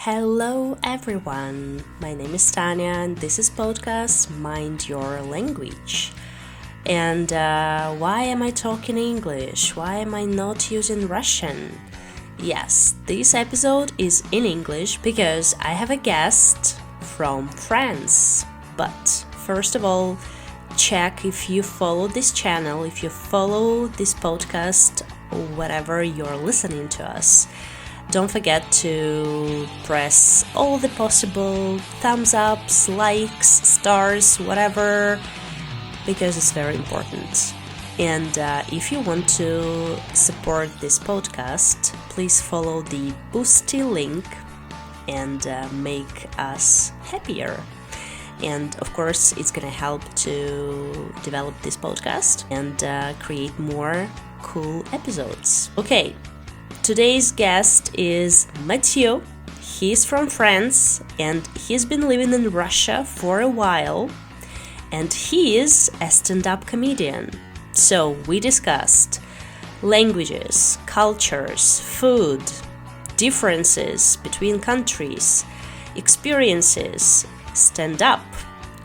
Hello everyone, my name is Tanya and this is podcast Mind Your Language. And why am I talking English? Why am I not using Russian? Yes, this episode is in English because I have a guest from France. But first of all, check if you follow this channel, if you follow this podcast, or whatever you're listening to us. Don't forget to press all the possible thumbs ups, likes, stars, whatever, because it's very important. And if you want to support this podcast, please follow the Boosty link and make us happier. And of course, it's gonna help to develop this podcast and create more cool episodes. Okay. Today's guest is Matthieu. He's from France and he's been living in Russia for a while. And he is a stand-up comedian. So we discussed languages, cultures, food, differences between countries, experiences, stand-up.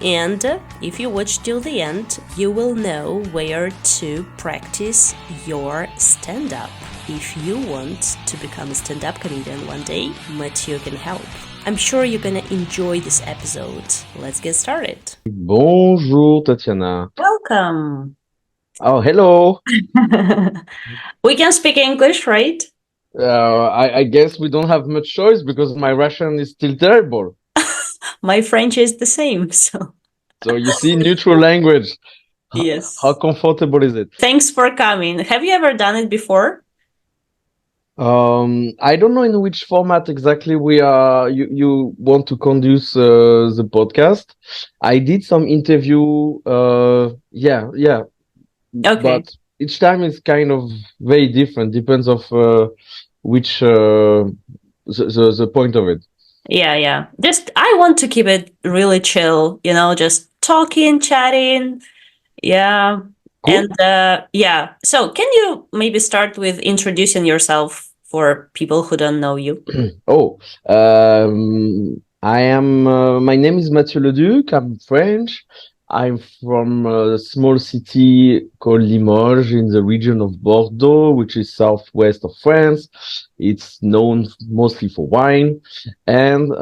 And if you watch till the end, you will know where to practice your stand-up. If you want to become a stand-up comedian one day, Matthieu can help. I'm sure you're gonna enjoy this episode. Let's get started. Bonjour, Tatiana. Welcome. Oh, hello. We can speak English, right? I guess we don't have much choice because my Russian is still terrible. My French is the same, so. So you see, neutral language. Yes. How comfortable is it? Thanks for coming. Have you ever done it before? I don't know in which format exactly you want to conduce the podcast. I did some interview. Yeah. Okay. But each time it's kind of very different. Depends of which the point of it. Yeah. Just I want to keep it really chill, just talking, chatting. Yeah. Cool. And yeah. So can you maybe start with introducing yourself for people who don't know you? My name is Matthieu Leduque. I'm French. I'm from a small city called Limoges in the region of Bordeaux, which is southwest of France. It's known mostly for wine. And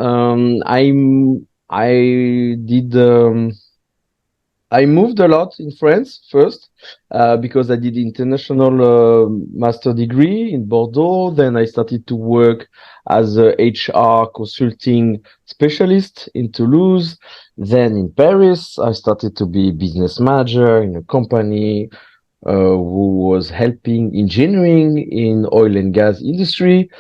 I moved a lot in France first, because I did international master degree in Bordeaux. Then I started to work as a HR consulting specialist in Toulouse. Then in Paris, I started to be business manager in a company who was helping engineering in oil and gas industry.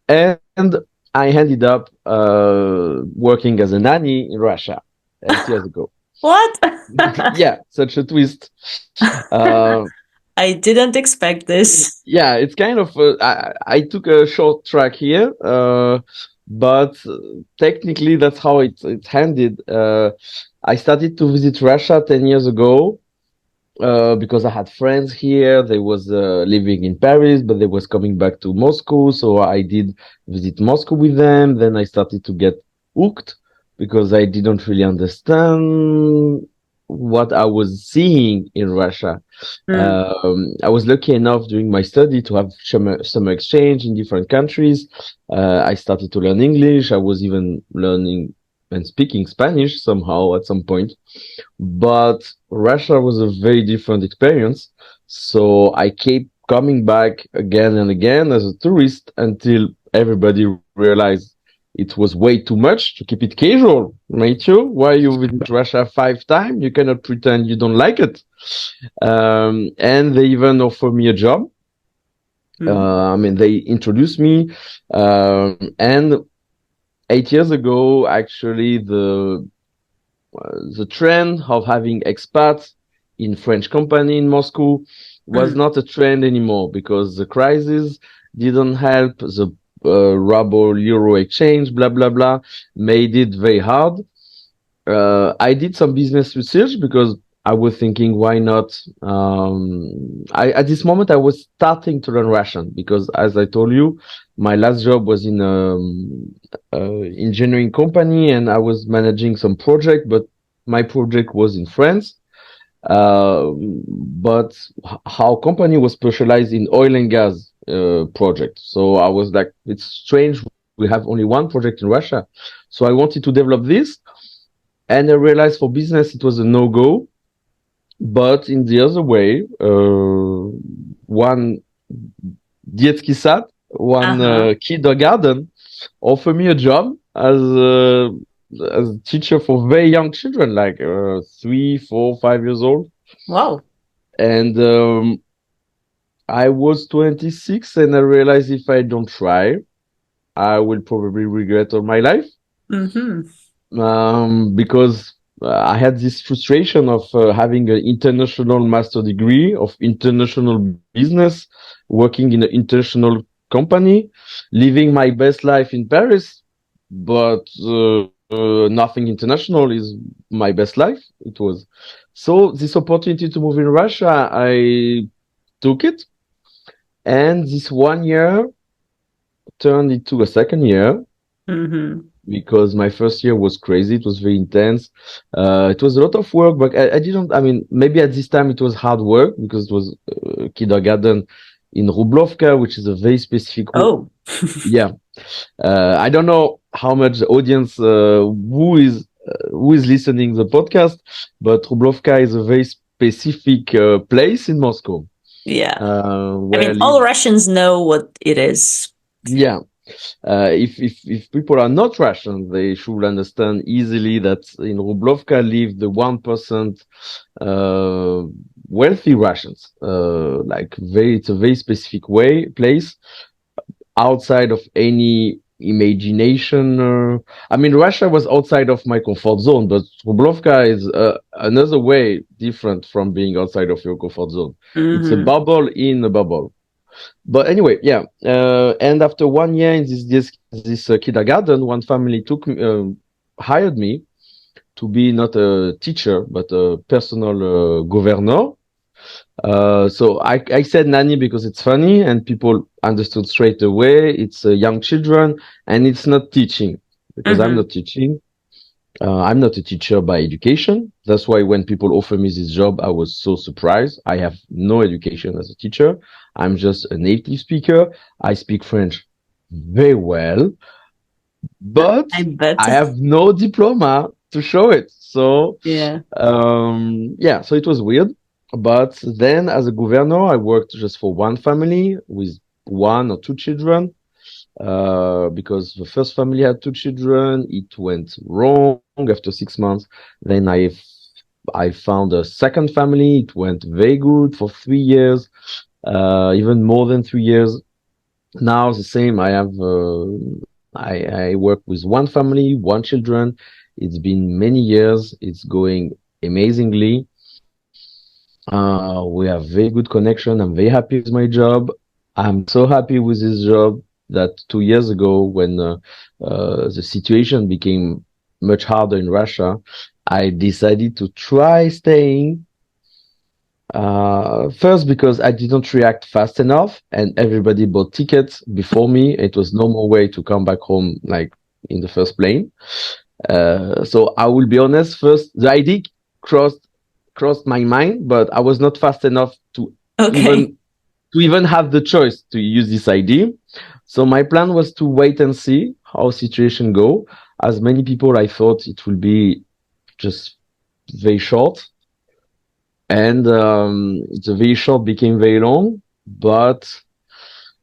And I ended up working as a nanny in Russia 8 years ago. What? Yeah, such a twist. I didn't expect this. Yeah, it's kind of I took a short track here, but technically that's how it ended. I started to visit Russia 10 years ago because I had friends here. They was living in Paris, but they was coming back to Moscow, so I did visit Moscow with them. Then I started to get hooked because I didn't really understand what I was seeing in Russia. I was lucky enough during my study to have summer exchange in different countries. I started to learn English. I was even learning and speaking Spanish somehow at some point. But Russia was a very different experience. So I kept coming back again and again as a tourist until everybody realized it was way too much to keep it casual. Matthieu, why you visit Russia 5 times? You cannot pretend you don't like it. And they even offered me a job. They introduced me. And 8 years ago, actually, the trend of having expats in French company in Moscow was not a trend anymore because the crisis didn't help. The ruble euro exchange, blah blah, made it very hard. I did some business research because I was thinking, why not? At this moment, I was starting to learn Russian because, as I told you, my last job was in a engineering company, and I was managing some project, but my project was in France. But our company was specialized in oil and gas project. So I was like, it's strange. We have only one project in Russia. So I wanted to develop this, and I realized for business it was a no-go. But in the other way, one детский сад, one kindergarten offered me a job as a teacher for very young children, like 3, 4, 5 years old. Wow. And I was 26, and I realized if I don't try, I will probably regret all my life. Because I had this frustration of having an international master degree of international business, working in an international company, living my best life in Paris, but nothing international is my best life. It was. So this opportunity to move in Russia, I took it. And this 1 year turned into a second year. Because my first year was crazy. It was very intense. It was a lot of work, but I didn't, I mean, maybe at this time it was hard work because it was kindergarten in Rublovka, which is a very specific. Oh. Yeah. I don't know how much the audience who is listening the podcast, but Rublovka is a very specific place in Moscow. Yeah. I mean, all Russians know what it is. Yeah. If people are not Russian, they should understand easily that in Rublovka live the 1% wealthy Russians. It's a very specific place outside of any imagination. I mean, Russia was outside of my comfort zone, but Rublovka is another way different from being outside of your comfort zone. It's a bubble in a bubble. But anyway, yeah. And after 1 year in this kindergarten, one family hired me to be not a teacher but a personal governor. So I said nanny because it's funny and people understood straight away. It's young children and it's not teaching because I'm not teaching. I'm not a teacher by education. That's why when people offer me this job, I was so surprised. I have no education as a teacher. I'm just a native speaker. I speak French very well, but I have no diploma to show it. So, so it was weird. But then as a governor, I worked just for one family with 1 or 2 children. Because the first family had 2 children, it went wrong after 6 months. Then I found a second family. It went very good for 3 years, even more than 3 years. Now the same. I have I work with one family, 1 children. It's been many years. It's going amazingly. We have very good connection. I'm very happy with my job. I'm so happy with this job that 2 years ago, when the situation became much harder in Russia, I decided to try staying. First, because I didn't react fast enough, and everybody bought tickets before me. It was no more way to come back home, like in the first plane. So I will be honest. First, the idea crossed my mind, but I was not fast enough to even have the choice to use this idea. So my plan was to wait and see how situation go. As many people, I thought it will be just very short. And the very short became very long. But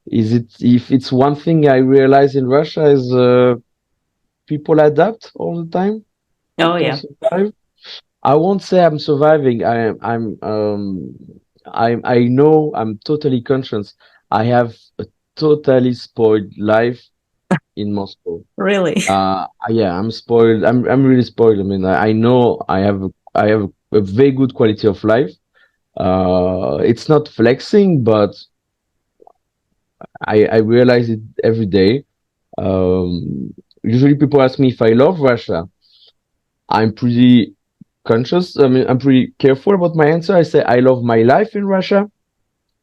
if it's one thing I realize in Russia is people adapt all the time. Oh, yeah. Survive. I won't say I'm surviving. I know I'm totally conscious. I have a totally spoiled life in Moscow. Really? Yeah, I'm spoiled. I'm really spoiled. I mean, I know I have a very good quality of life. It's not flexing, but I realize it every day. Usually people ask me if I love Russia. I'm pretty conscious. I mean, I'm pretty careful about my answer. I say I love my life in Russia.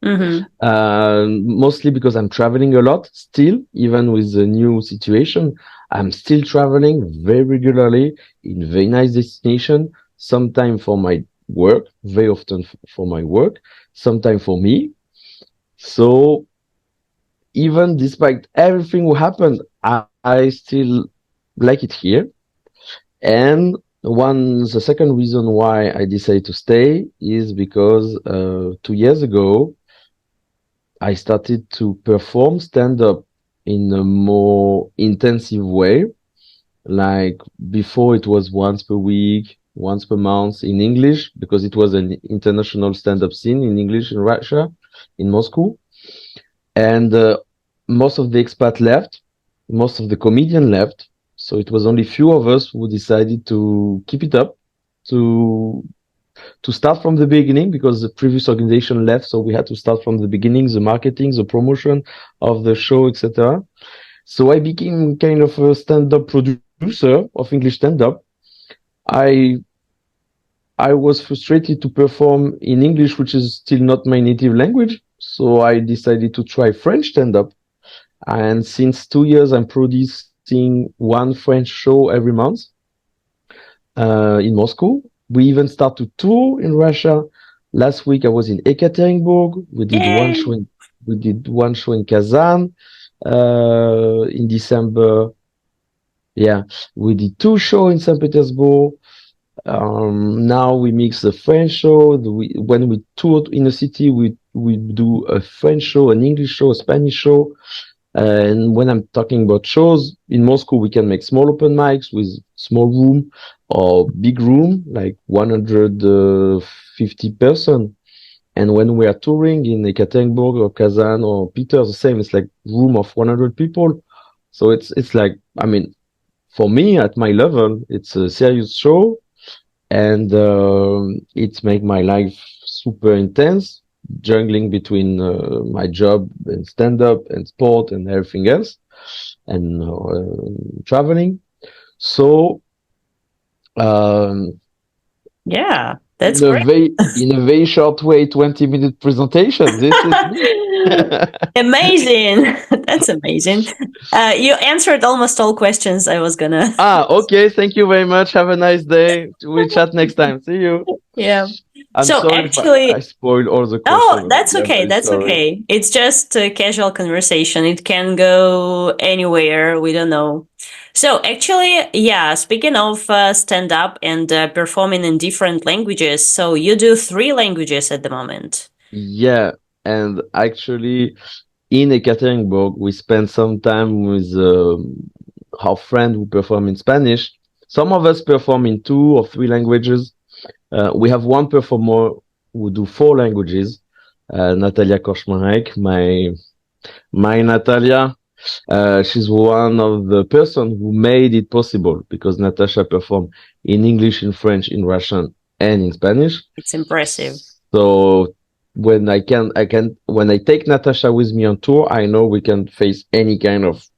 Mostly because I'm traveling a lot still, even with the new situation. I'm still traveling very regularly in very nice destination, sometime for my work, very often for my work, sometime for me. So even despite everything who happened, I still like it here. And the second reason why I decided to stay is because 2 years ago, I started to perform stand up in a more intensive way. Like before, it was once per week, once per month in English, because it was an international stand up scene in English in Russia, in Moscow. And most of the expat left, most of the comedian left. So it was only few of us who decided to keep it up, to to start from the beginning because the previous organization left, so we had to start from the beginning, the marketing, the promotion of the show, etc. So I became kind of a stand-up producer of English stand-up. I I was frustrated to perform in English, which is still not my native language. So I decided to try French stand-up. And since 2 years, I'm producing one French show every month in Moscow. We even start to tour in Russia. Last week I was in Ekaterinburg. Yay! We did one show in Kazan. In December, yeah, we did two shows in St. Petersburg. Now we mix the French show. When we tour in a city, we do a French show, an English show, a Spanish show. And when I'm talking about shows in Moscow, we can make small open mics with small room or big room, like 150 person. And when we are touring in Ekaterinburg or Kazan or Peter, the same. It's like room of 100 people. So it's like, I mean, for me at my level, it's a serious show, and it make my life super intense, juggling between my job and stand up and sport and everything else, and traveling. So um, Yeah, that's great. in a very short way, 20-minute presentation. This is me. Amazing. That's amazing. You answered almost all questions I was gonna. Okay. Thank you very much. Have a nice day. We'll chat next time. See you. Yeah. I'm So sorry if I actually, spoiled all the oh, questions. that's I'm okay. very That's sorry. okay. It's just a casual conversation. It can go anywhere. We don't know. So actually, yeah, speaking of stand up and performing in different languages, so you do three languages at the moment. Yeah, and actually, in Ekaterinburg, we spent some time with our friend who perform in Spanish. Some of us perform in 2 or 3 languages. We have one performer who do 4 languages. Natalia Koshmarek, my Natalia. She's one of the person who made it possible because Natasha performed in English, in French, in Russian, and in Spanish. It's impressive. So when I take Natasha with me on tour, I know we can face any kind of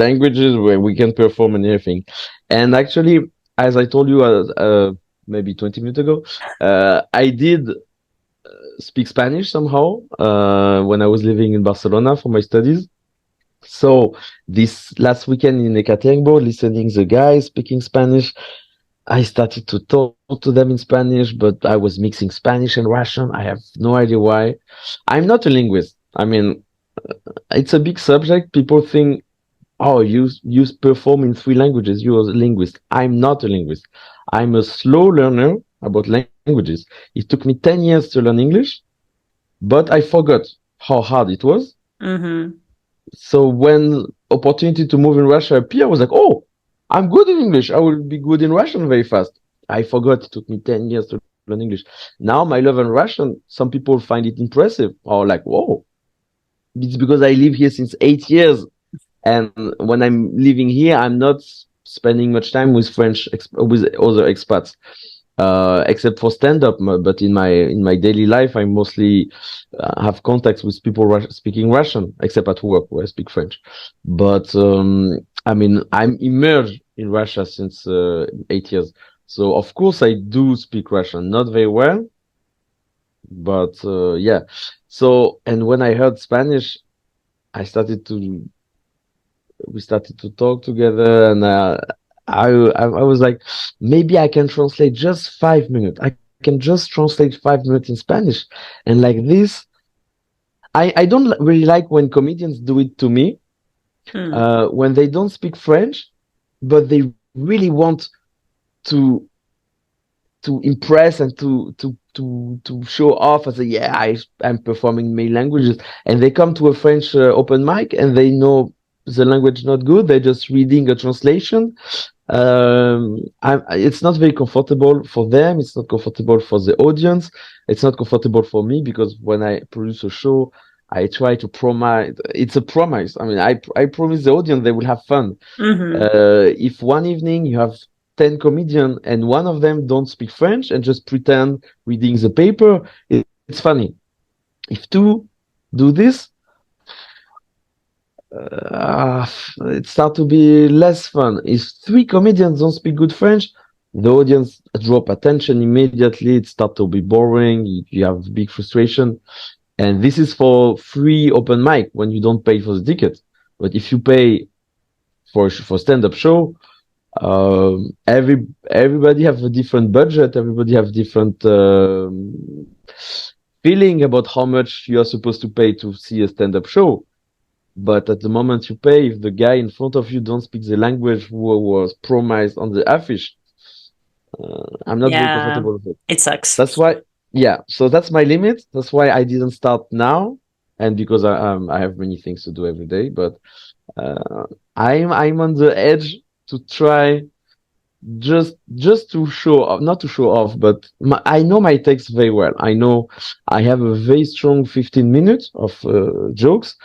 languages where we can perform and everything. And actually, as I told you maybe 20 minutes ago, I did speak Spanish somehow when I was living in Barcelona for my studies. So this last weekend in Ekaterinburg, listening the guys speaking Spanish, I started to talk to them in Spanish, but I was mixing Spanish and Russian. I have no idea why. I'm not a linguist. I mean, it's a big subject. People think, oh, you perform in 3 languages. You're a linguist. I'm not a linguist. I'm a slow learner about languages. It took me 10 years to learn English, but I forgot how hard it was. Mm-hmm. So when opportunity to move in Russia appeared, I was like, oh, I'm good in English. I will be good in Russian very fast. I forgot it took me 10 years to learn English. Now my level in Russian, some people find it impressive or like, whoa, it's because I live here since 8 years. And when I'm living here, I'm not spending much time with with other expats except for stand up. But in my daily life, I mostly have contacts with people speaking Russian, except at work where I speak French. But I mean, I'm immersed in Russia since 8 years. So of course I do speak Russian, not very well, but yeah. So and when I heard Spanish, I started to we started to talk together, and I was like, maybe I can translate just 5 minutes. I can just translate 5 minutes in Spanish, and like this, I don't really like when comedians do it to me, when they don't speak French, but they really want to impress and to show off as a yeah I'm performing many languages, and they come to a French open mic and they know the language not good, they're just reading a translation. It's not very comfortable for them, it's not comfortable for the audience, it's not comfortable for me, because when I produce a show, I try to promise, it's a promise. I mean, I promise the audience they will have fun. If one evening you have 10 comedians and one of them don't speak French and just pretend reading the paper, it's funny. If two do this, it starts to be less fun. If three comedians don't speak good French, the audience drop attention immediately. It starts to be boring. You have big frustration. And this is for free open mic when you don't pay for the ticket. But if you pay for stand-up show, everybody have a different budget. Everybody have different feeling about how much you are supposed to pay to see a stand-up show. But at the moment you pay, if the guy in front of you don't speak the language who was promised on the affiche, I'm not very comfortable with it. It sucks. That's why, yeah. So that's my limit. That's why I didn't start now, and because I have many things to do every day. But I'm on the edge to try just to show off, not to show off, but I know my text very well. I know I have a very strong 15 minutes of jokes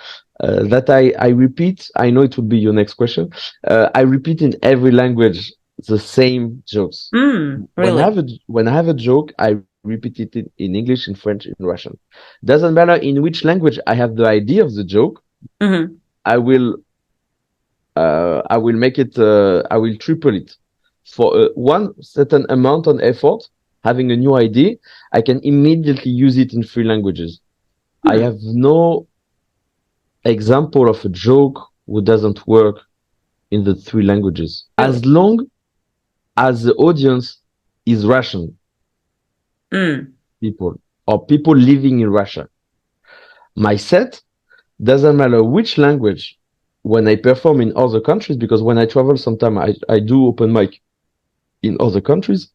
that I repeat. I know it would be your next question. I repeat in every language the same jokes. Really? When I have a joke, I repeat it in English, in French, in Russian. Doesn't matter in which language I have the idea of the joke. I will make it. I will triple it. For one certain amount of effort, having a new idea, I can immediately use it in three languages. I have no example of a joke who doesn't work in the three languages, as long as the audience is Russian people or people living in Russia. My set doesn't matter which language. When I perform in other countries, because when I travel, sometimes I do open mic in other countries.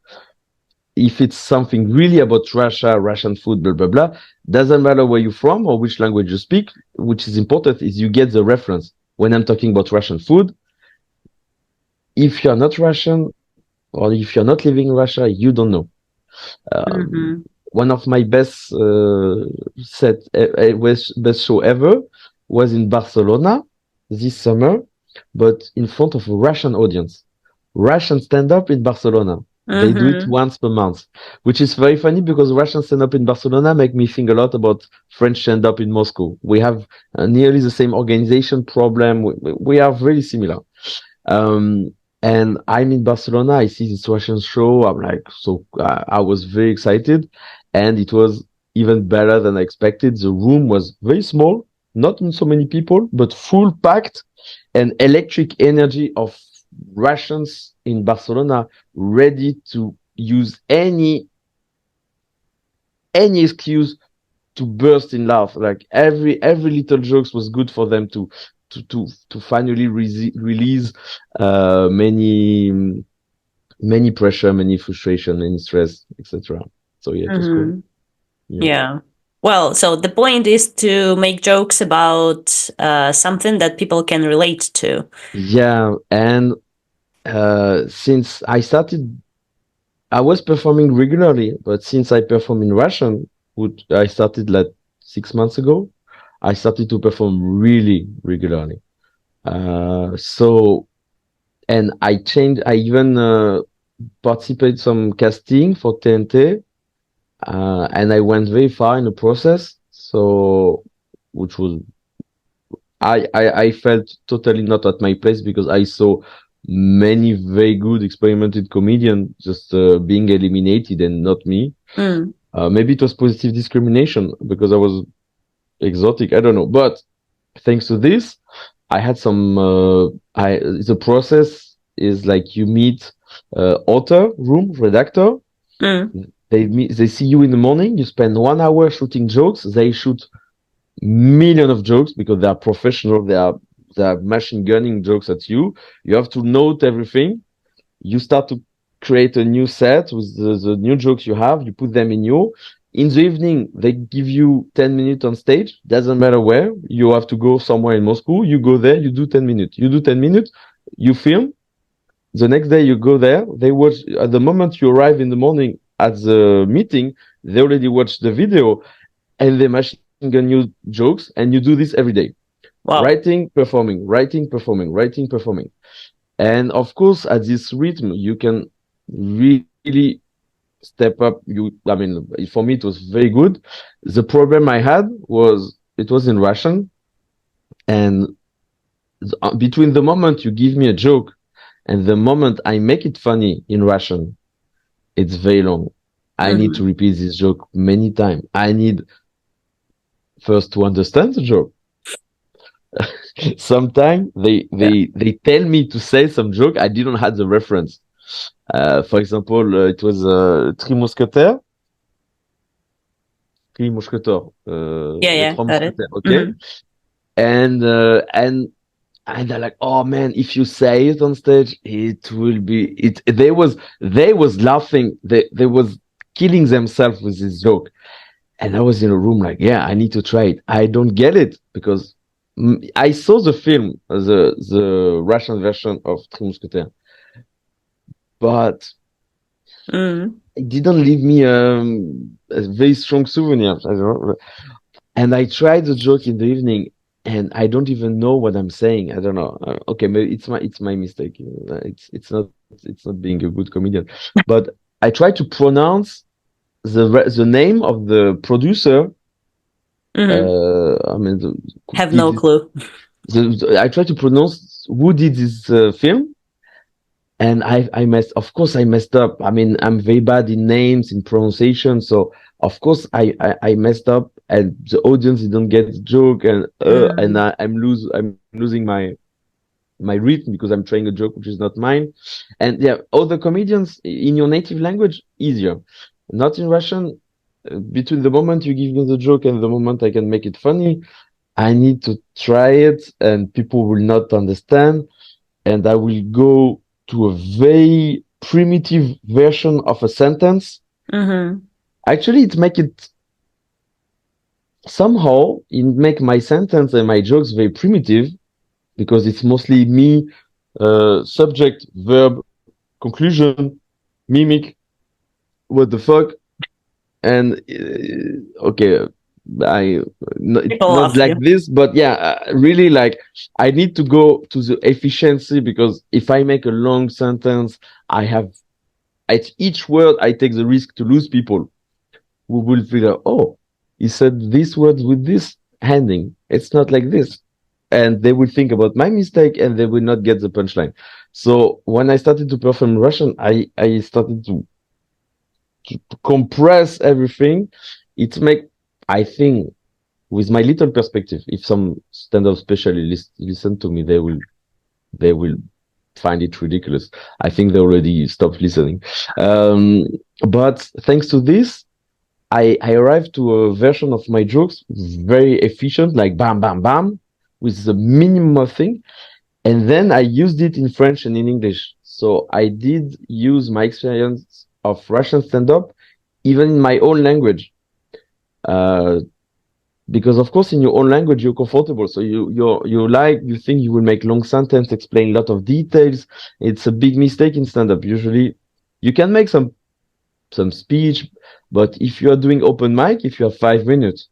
If it's something really about Russia, Russian food, blah, blah, blah, doesn't matter where you're from or which language you speak, which is important is you get the reference. When I'm talking about Russian food, if you're not Russian or if you're not living in Russia, you don't know. One of my best show ever was in Barcelona this summer, but in front of a Russian audience. Russian stand-up in Barcelona. They do it once per month, which is very funny because Russian stand-up in Barcelona make me think a lot about French stand-up in Moscow. We have nearly the same organization problem. We are very similar. And I'm in Barcelona. I see this Russian show. I'm like, I was very excited, and it was even better than I expected. The room was very small, not so many people, but full packed, and electric energy of Russians in Barcelona ready to use any excuse to burst in laugh. Like every little jokes was good for them to finally release many pressure, many frustration, many stress, etc. So yeah, it was cool. Yeah. Well, so the point is to make jokes about something that people can relate to. Yeah, and since I started, I was performing regularly, but since I perform in Russian, which I started like 6 months ago, I started to perform really regularly. And I changed. I even participated some casting for TNT. And I went very far in the process. So, which was, I felt totally not at my place because I saw many very good experimented comedians just being eliminated and not me. Maybe it was positive discrimination because I was exotic. I don't know. But thanks to this, I had some. The process is like you meet author, room, redactor. Mm. They see you in the morning. You spend 1 hour shooting jokes. They shoot million of jokes because they are professional. They are machine gunning jokes at you. You have to note everything. You start to create a new set with the new jokes you have. You put them in you. In the evening, they give you 10 minutes on stage. Doesn't matter where. You have to go somewhere in Moscow. You go there. You do 10 minutes. You do 10 minutes. You film. The next day you go there. They watch. At the moment you arrive in the morning at the meeting, they already watched the video and they machine gun you jokes. And you do this every day. Wow. Writing, performing, writing, performing, writing, performing. And of course, at this rhythm, you can really step up. I mean, for me, it was very good. The problem I had was it was in Russian, and between the moment you give me a joke and the moment I make it funny in Russian, it's very long. I need to Mm-hmm. repeat this joke many times. I need first to understand the joke. Sometimes Yeah. they tell me to say some joke. I didn't have the reference. For example, it was Three Mousquetaires. Three Mousquetaires. Yeah, Les yeah, Trois got it. Mousquetaires. Okay. Mm-hmm. And uh, and and they're like, oh man, if you say it on stage, it will be it. They was laughing. They was killing themselves with this joke. And I was in a room like, yeah, I need to try it. I don't get it because I saw the film, the Russian version of Three Mousquetaires, but Mm. it didn't leave me a very strong souvenir. I don't know. And I tried the joke in the evening, and I don't even know what I'm saying. I don't know. Okay, maybe it's my mistake. It's not being a good comedian, but I tried to pronounce the name of the producer. Mm-hmm. I mean, who Have did no this, clue. I tried to pronounce who did this film, and of course I messed up. I mean, I'm very bad in names, in pronunciation, so of course I messed up, and the audience didn't get the joke, and Mm. I'm losing my rhythm because I'm trying a joke which is not mine. And yeah, other comedians in your native language, easier. Not in Russian. Between the moment you give me the joke and the moment I can make it funny, I need to try it, and people will not understand, and I will go to a very primitive version of a sentence. Mm-hmm. Actually, it make my sentence and my jokes very primitive because it's mostly me, subject, verb, conclusion, mimic, what the fuck, and okay, it's People not love like you. this, but yeah, really, like I need to go to the efficiency because if I make a long sentence, I have at each word I take the risk to lose people who will figure, oh, he said this word with this handing. It's not like this. And they will think about my mistake and they will not get the punchline. So when I started to perform Russian, I started to compress everything. It make, I think, with my little perspective, if some stand-up specialists listen to me, they will find it ridiculous. I think they already stopped listening. Um, but thanks to this, I arrived to a version of my jokes very efficient, like bam, bam, bam, with the minimum of thing. And then I used it in French and in English. So I did use my experience of Russian stand-up even in my own language. Uh, because of course in your own language you're comfortable. So you think you will make long sentence, explain a lot of details. It's a big mistake in stand-up. Usually you can make some speech, but if you are doing open mic, if you have 5 minutes,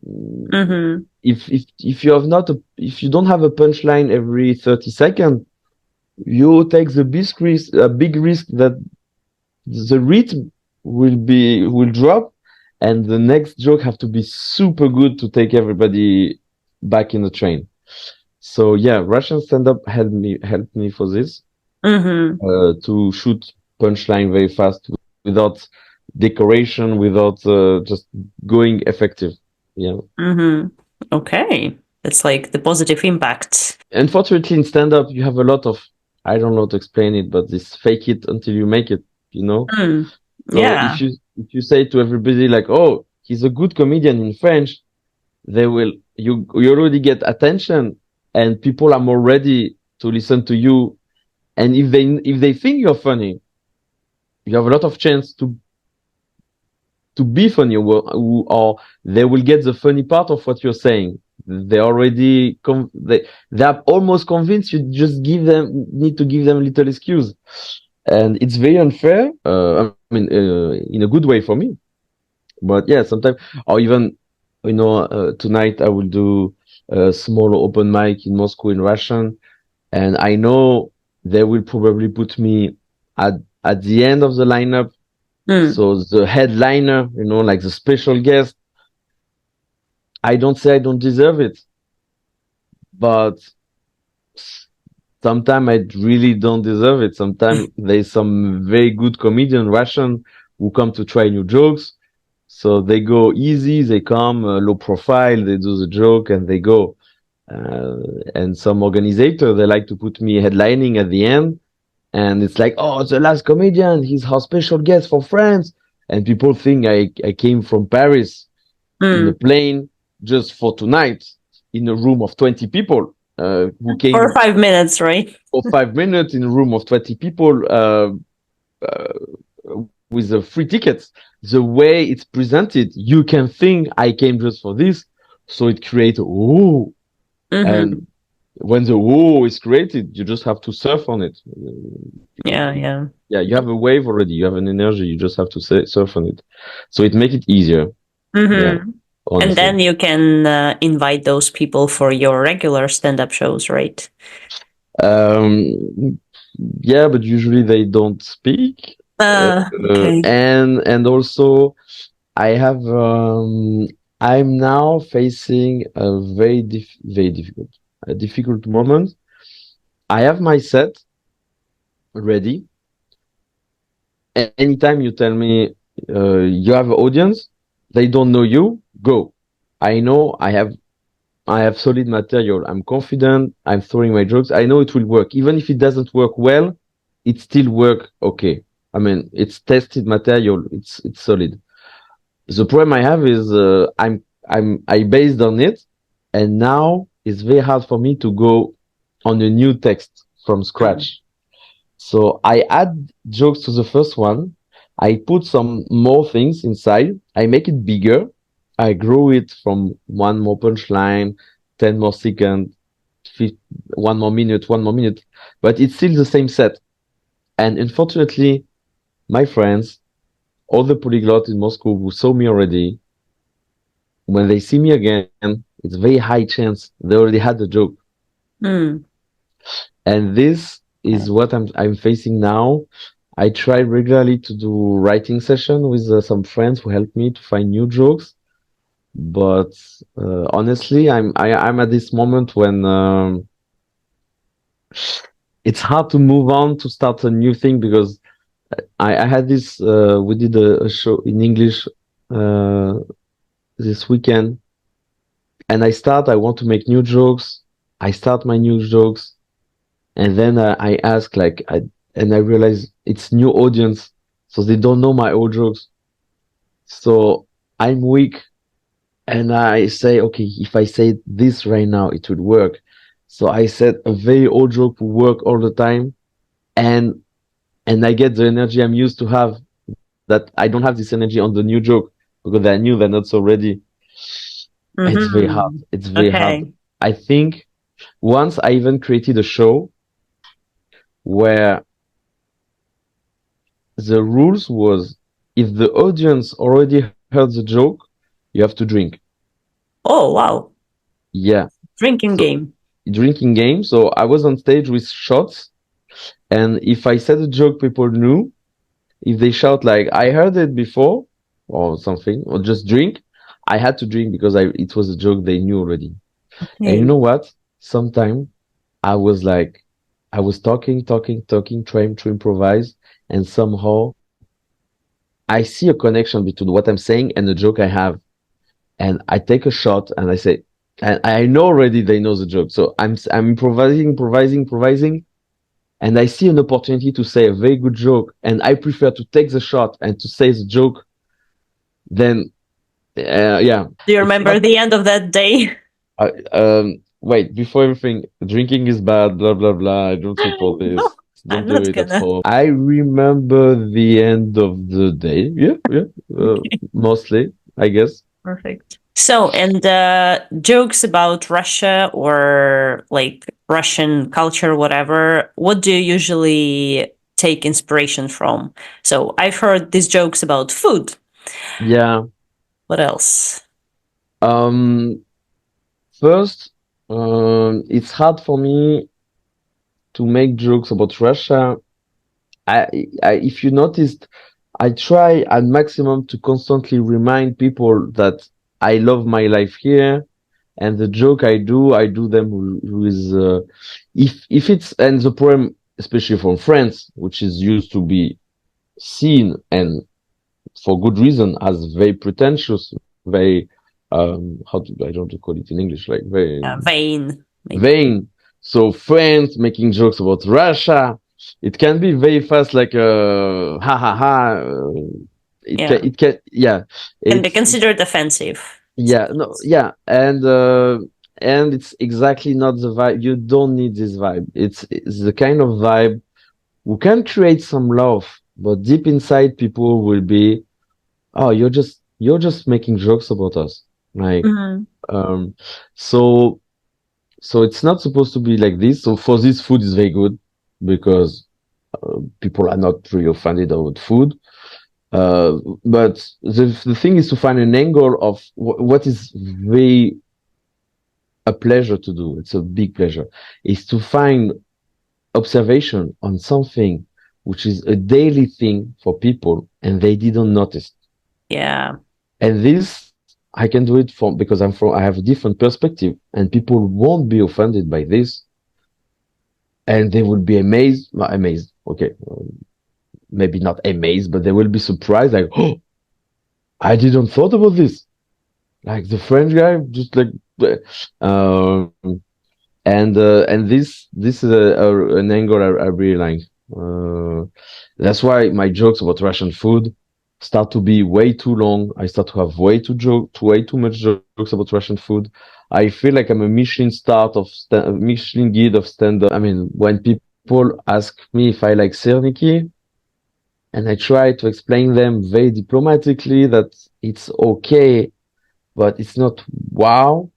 Mm-hmm. if you have not if you don't have a punchline every 30 seconds, you take the big risk that the rhythm will drop, and the next joke have to be super good to take everybody back in the train. So yeah, Russian stand-up helped me for this, Mm-hmm. to shoot punchline very fast without decoration, without just going effective. Yeah. Mm-hmm. Okay. It's like the positive impact. Unfortunately, in stand-up, you have a lot of, I don't know how to explain it, but this fake it until you make it, you know? Mm. So Yeah. if you say to everybody like, oh, he's a good comedian in French, they will you already get attention and people are more ready to listen to you. And if they think you're funny, you have a lot of chance to be funny, or they will get the funny part of what you're saying. They already they are almost convinced. You just need to give them a little excuse, and it's very unfair. I mean, in a good way for me. But yeah, sometimes, or even, tonight I will do a small open mic in Moscow in Russian, and I know they will probably put me at at the end of the lineup. Mm. So the headliner, like the special guest, I don't say I don't deserve it, but sometimes I really don't deserve it. Sometimes there's some very good comedian Russian who come to try new jokes. So they go easy, they come low profile, they do the joke and they go. Uh, and some organizator, they like to put me headlining at the end. And it's like, oh, the last comedian, he's our special guest for France. And people think I came from Paris in a Mm. plane just for tonight in a room of 20 people who For came 5 minutes, right? for 5 minutes in a room of 20 people uh, with the free tickets. The way it's presented, you can think I came just for this. So it creates, oh, Mm-hmm. and when the whoa is created, you just have to surf on it. Yeah, yeah. Yeah, you have a wave already. You have an energy. You just have to surf on it. So it make it easier. Yeah, Mm-hmm. And honestly. then you can invite those people for your regular stand-up shows, right? Um, yeah, but usually they don't speak. Okay. And also I have I'm now facing a very difficult a difficult moment. I have my set ready. Anytime you tell me you have an audience, they don't know you, go. I know I have solid material. I'm confident. I'm throwing my jokes. I know it will work. Even if it doesn't work well, it still work okay. I mean, it's tested material. It's solid. The problem I have is I based on it, and now it's very hard for me to go on a new text from Mm. scratch. So I add jokes to the first one. I put some more things inside. I make it bigger. I grow it from one more punchline, 10 more seconds, 1 more minute, but it's still the same set. And unfortunately, my friends, all the polyglots in Moscow who saw me already, when they see me again, it's very high chance they already had the joke. Mm. And this is what I'm facing now. I try regularly to do writing session with some friends who help me to find new jokes. But honestly, I'm at this moment when it's hard to move on to start a new thing because I had this. We did a show in English uh, this weekend, and I want to make new jokes. I start my new jokes, and then I ask and I realize it's new audience, so they don't know my old jokes. So I'm weak, and I say, okay, if I say this right now, it would work. So I said a very old joke will work all the time, and I get the energy I'm used to have. That I don't have this energy on the new joke because I knew they're not so ready. It's very hard. Mm-hmm. It's very hard. Okay. I think once I even created a show where the rules was if the audience already heard the joke, you have to drink. Oh, wow. Yeah. Drinking So game. drinking game. So I was on stage with shots, and if I said a joke people knew, if they shout like I heard it before or something, or just drink, I had to drink because I it was a joke they knew already. And you Okay. know what? Sometime I was like I was talking, trying to improvise, and somehow I see a connection between what I'm saying and the joke I have. And I take a shot and I say, and I know already they know the joke. So I'm improvising, and I see an opportunity to say a very good joke, and I prefer to take the shot and to say the joke than yeah. Do you It's remember not. the end of that day? Wait, before everything, drinking is bad, blah blah blah. I don't support No, this. Don't I'm do not it at gonna. home. I remember the end of the day. Yeah, yeah. Okay, Mostly, I guess. perfect. So, and jokes about Russia or like Russian culture, whatever, what do you usually take inspiration from? So, I've heard these jokes about food. Yeah. What else? Um. First, it's hard for me to make jokes about Russia. If you noticed, I try at maximum to constantly remind people that I love my life here, and the joke I do them with, if it's, and the problem, especially from France, which is used to be seen, and for good reason, as very pretentious, very, how do I don't call it in English, like very Vain, maybe. vain. So France making jokes about Russia, it can be very fast, like ha ha ha. Yeah, It can, yeah. can be It's considered offensive. yeah, no, yeah, and it's exactly not the vibe. You don't need this vibe. It's the kind of vibe who can create some love, but deep inside, people will be, oh, you're just making jokes about us, like Mhm. um. So so it's not supposed to be like this. So for this, food is very good because people are not really offended about food. But the thing is to find an angle of what is very a pleasure to do. It's a big pleasure. Is to find observation on something which is a daily thing for people and they didn't notice. Yeah. And this I can do it from because I have a different perspective and people won't be offended by this and they will be amazed. Not amazed. Okay. Maybe not amazed, but they will be surprised. Like, oh, I didn't thought about this. Like the French guy, just like, um, and this is an angle I really like. Uh, that's why my jokes about Russian food start to be way too long. I start to have way too much jokes about Russian food. I feel like I'm a Michelin guide of stand-up. I mean, when people ask me if I like sirniki, and I try to explain them very diplomatically that it's okay, but it's not wow.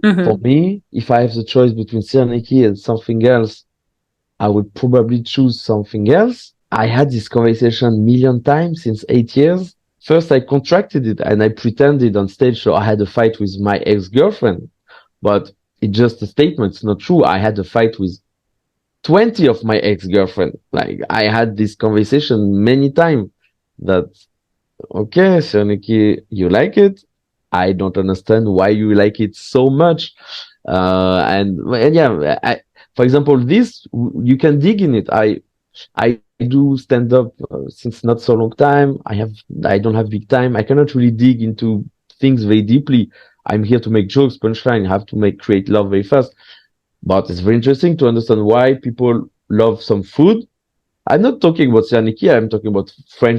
For Hmm. me, if I have the choice between Serenity and something else, I would probably choose something else. I had this conversation million times since 8 years. First, I contracted it and I pretended on stage. So I had a fight with my ex-girlfriend, but it's just a statement. It's not true. I had a fight with 20 of my ex-girlfriend. Like I had this conversation many times that, okay, Serenity, you like it. I don't understand why you like it so much. And yeah, for example, this you can dig in it. I do stand up since not so long time. I don't have big time. I cannot really dig into things very deeply. I'm here to make jokes, punchline. I have to create love very fast. But it's very interesting to understand why people love some food. I'm not talking about Sianiki. I'm talking about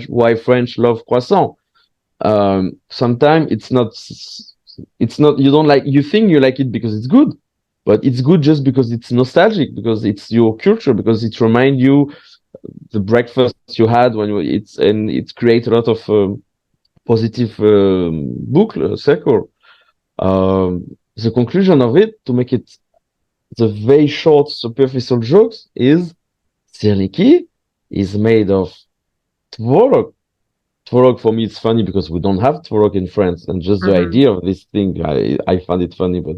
why French love croissant. Sometimes it's not, you don't like, you think you like it because it's good, but it's good just because it's nostalgic, because it's your culture, because it reminds you the breakfast you had when you, it's, and it creates a lot of positive circle. The conclusion of it, to make it the very short superficial jokes, is Sirniki is made of tvorog. Tvorog for me it's funny because we don't have tvorog in France, and just the Hmm. idea of this thing I find it funny. But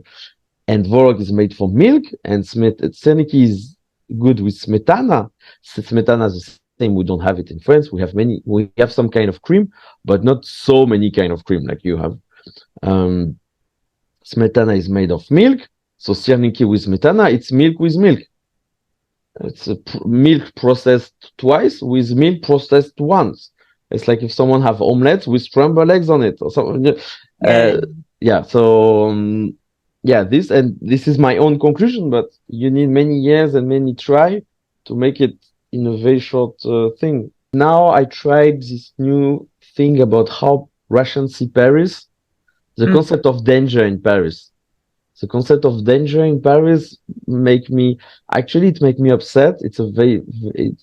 and tvorog is made from milk, and tseniki is good with smetana. Smetana is the same. We don't have it in France. We have some kind of cream, but not so many kind of cream like you have. Um, Smetana is made of milk, so serniki with smetana, it's milk with milk. It's milk processed twice with milk processed once. It's like if someone have omelets with scrambled eggs on it or something. Yeah. Yeah. So yeah, this is my own conclusion, but you need many years and many try to make it in a very short thing. Now I tried this new thing about how Russians see Paris, the Mm. concept of danger in Paris. The concept of danger in Paris make me actually it make me upset. It's a very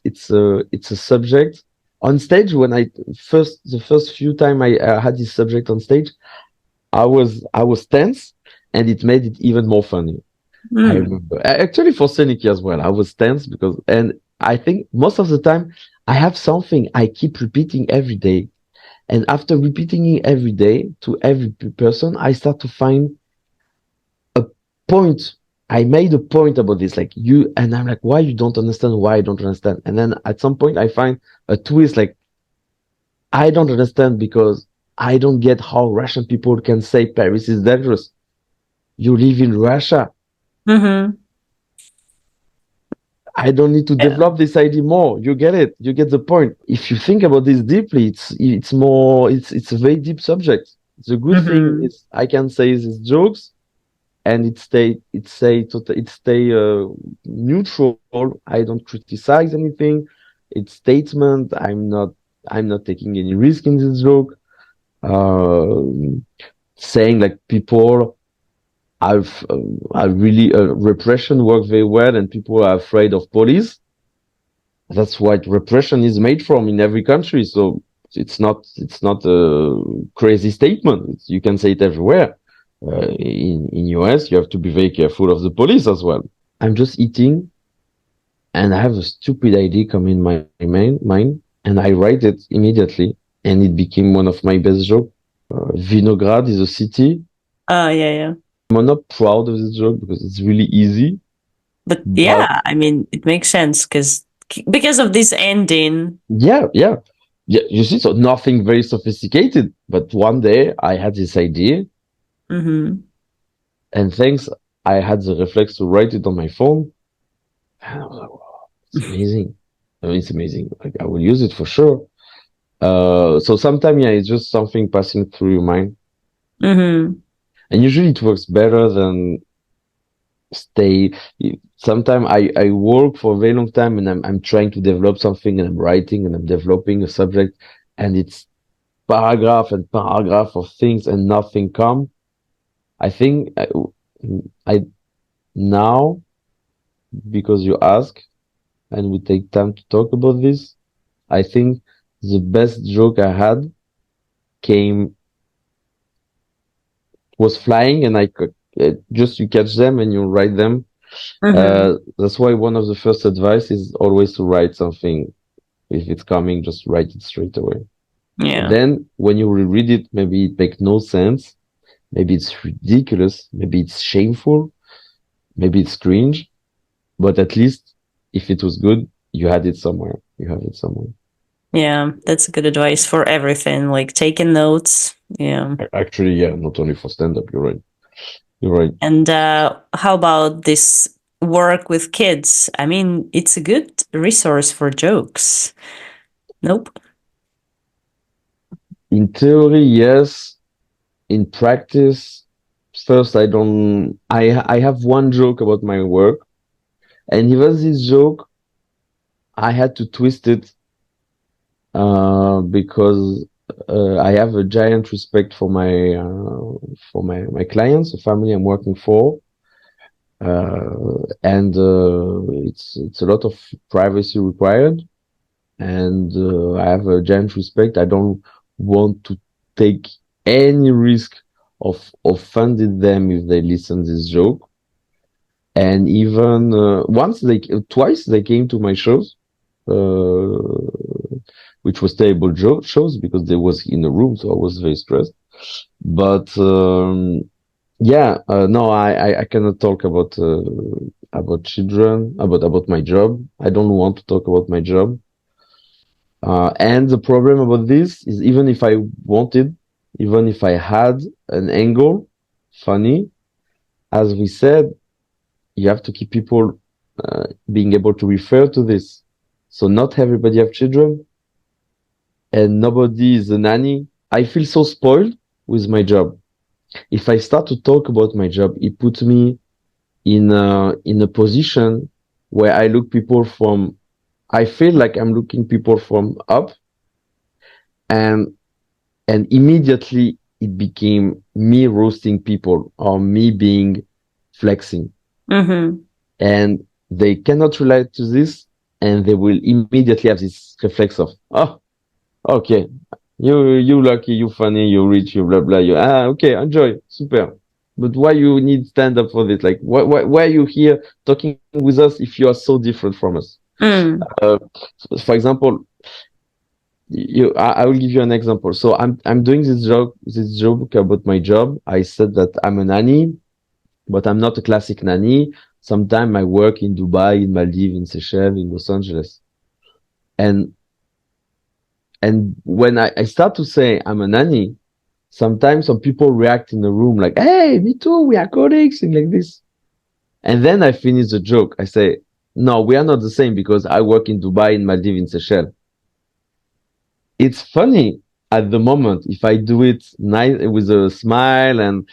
it's a subject on stage when I first the first few time I had this subject on stage, I was tense, and it made it even more funny. I Mm. remember actually for Seneca as well. I was tense because, and I think most of the time I have something I keep repeating every day, and after repeating it every day to every person, I start to find a point. I made a point about this, like you, and I'm like, why you don't understand? Why I don't understand? And then at some point, I find a twist, like I don't understand because I don't get how Russian people can say Paris is dangerous. You live in Russia. Mm-hmm. I don't need to Yeah. develop this idea more. You get it. You get the point. If you think about this deeply, it's more it's a very deep subject. The good thing Mm-hmm. is I can say these jokes and it stay neutral. I don't criticize anything. It's statement. I'm not taking any risk in this joke. Saying like people I've I really repression works very well, and people are afraid of police. That's what repression is made from in every country. So it's not a crazy statement. You can say it everywhere. In US, you have to be very careful of the police as well. I'm just eating, and I have a stupid idea come in my mind, and I write it immediately, and it became one of my best jokes. Vinograd is a city. Oh, yeah, yeah. I'm not proud of this joke because it's really easy, But but yeah, I mean, it makes sense because of this ending. yeah, yeah. Yeah, you see, so nothing very sophisticated. But one day I had this idea, Mm-hmm. and thanks, I had the reflex to write it on my phone. And I was like, wow, it's amazing. I mean, it's amazing. Like, I will use it for sure. So sometimes, yeah, it's just something passing through your mind. Mm-hmm. And usually it works better than stay. Sometimes I work for a very long time and I'm trying to develop something and I'm writing and I'm developing a subject, and it's paragraph and paragraph of things and nothing come. I think I now, because you ask and we take time to talk about this, I think the best joke I had came was flying, and just you catch them and you write them. Mm-hmm. That's why one of the first advice is always to write something. If it's coming, just write it straight away. Yeah. Then when you reread it, maybe it makes no sense. Maybe it's ridiculous. Maybe it's shameful. Maybe it's cringe. But at least if it was good, you had it somewhere. You have it somewhere. Yeah, that's good advice for everything, like taking notes. Yeah. Actually, yeah, not only for stand up, you're right. You're right. And how about this work with kids? I mean, it's a good resource for jokes. Nope. In theory, yes. In practice, first I have one joke about my work, and even this joke I had to twist it because I have a giant respect for my clients, the family I'm working for, and it's a lot of privacy required, and I have a giant respect. I don't want to take any risk of offending them if they listen this joke. And even twice they came to my shows, uh, which was terrible shows because they was in a room, so I was very stressed. But yeah, no, I cannot talk about children, about my job. I don't want to talk about my job. And the problem about this is even if I wanted, even if I had an angle, funny, as we said, you have to keep people being able to refer to this. So not everybody have children, and nobody is a nanny. I feel so spoiled with my job. if I start to talk about my job, it puts me in a position where I feel like I'm looking people from up, and immediately it became me roasting people or me being flexing, Mm-hmm. and they cannot relate to this, and they will immediately have this reflex of, oh, okay, you lucky, you funny, you rich, you blah blah, you okay, enjoy, super. But why you need stand up for this? Like, why are you here talking with us if you are so different from us? Mm. Uh, for example, I will give you an example. So I'm doing this joke about my job. I said that I'm a nanny, but I'm not a classic nanny. Sometimes I work in Dubai, in Maldives, in Seychelles, in Los Angeles. And when I start to say I'm a nanny, sometimes some people react in the room like, hey, me too, we are colleagues, and like this. And then I finish the joke. I say, no, we are not the same because I work in Dubai, in Maldives, in Seychelles. It's funny at the moment if I do it nice with a smile, and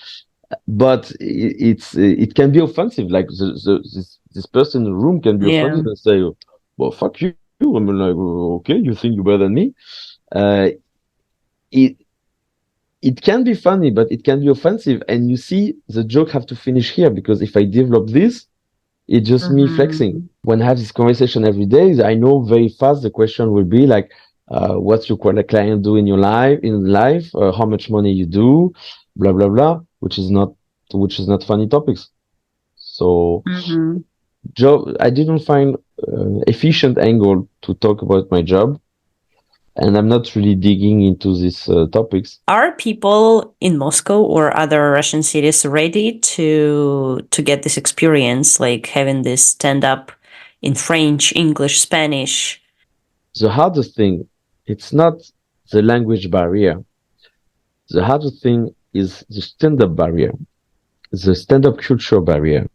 but it can be offensive. Like this person in the room can be Yeah. offensive and say, well, fuck you. I'm like, okay, you think you're better than me? Uh, it it can be funny, but it can be offensive. And you see, the joke have to finish here because if I develop this, it's just me flexing. Mm-hmm. When I have this conversation every day, I know very fast the question will be like, what's your client do in your life, how much money you do, blah blah blah, which is not funny topics. So, Mm-hmm. job, I didn't find efficient angle to talk about my job, and I'm not really digging into these topics. Are people in Moscow or other Russian cities ready to get this experience, like having this stand up in French, English, Spanish? The hardest thing, it's not the language barrier. The hardest thing is the stand-up barrier, the stand-up culture barrier.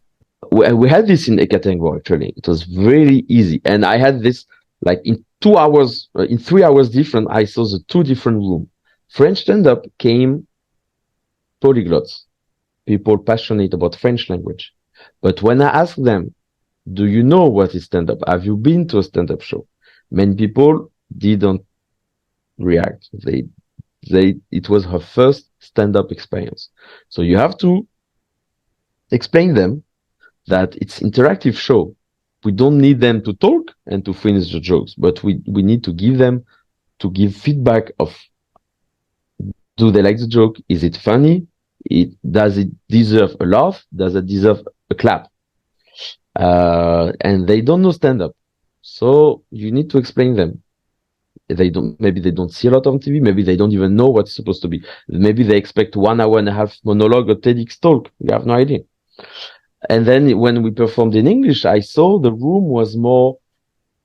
We had this in Ekaterinburg, actually. It was really easy. And I had this like in 2 hours, in 3 hours different, I saw the two different rooms. French stand-up came polyglots, people passionate about French language. But when I asked them, do you know what is stand-up? Have you been to a stand-up show? Many people didn't react. It was her first stand-up experience. So you have to explain them that it's interactive show. We don't need them to talk and to finish the jokes, but we need to give them to give feedback of, do they like the joke? Is it funny? Does it deserve a laugh? Does it deserve a clap? And they don't know stand up. So you need to explain them. Maybe they don't see a lot on TV. Maybe they don't even know what's supposed to be. Maybe they expect 1 hour and a half monologue or TEDx talk. You have no idea. And then when we performed in English, I saw the room was more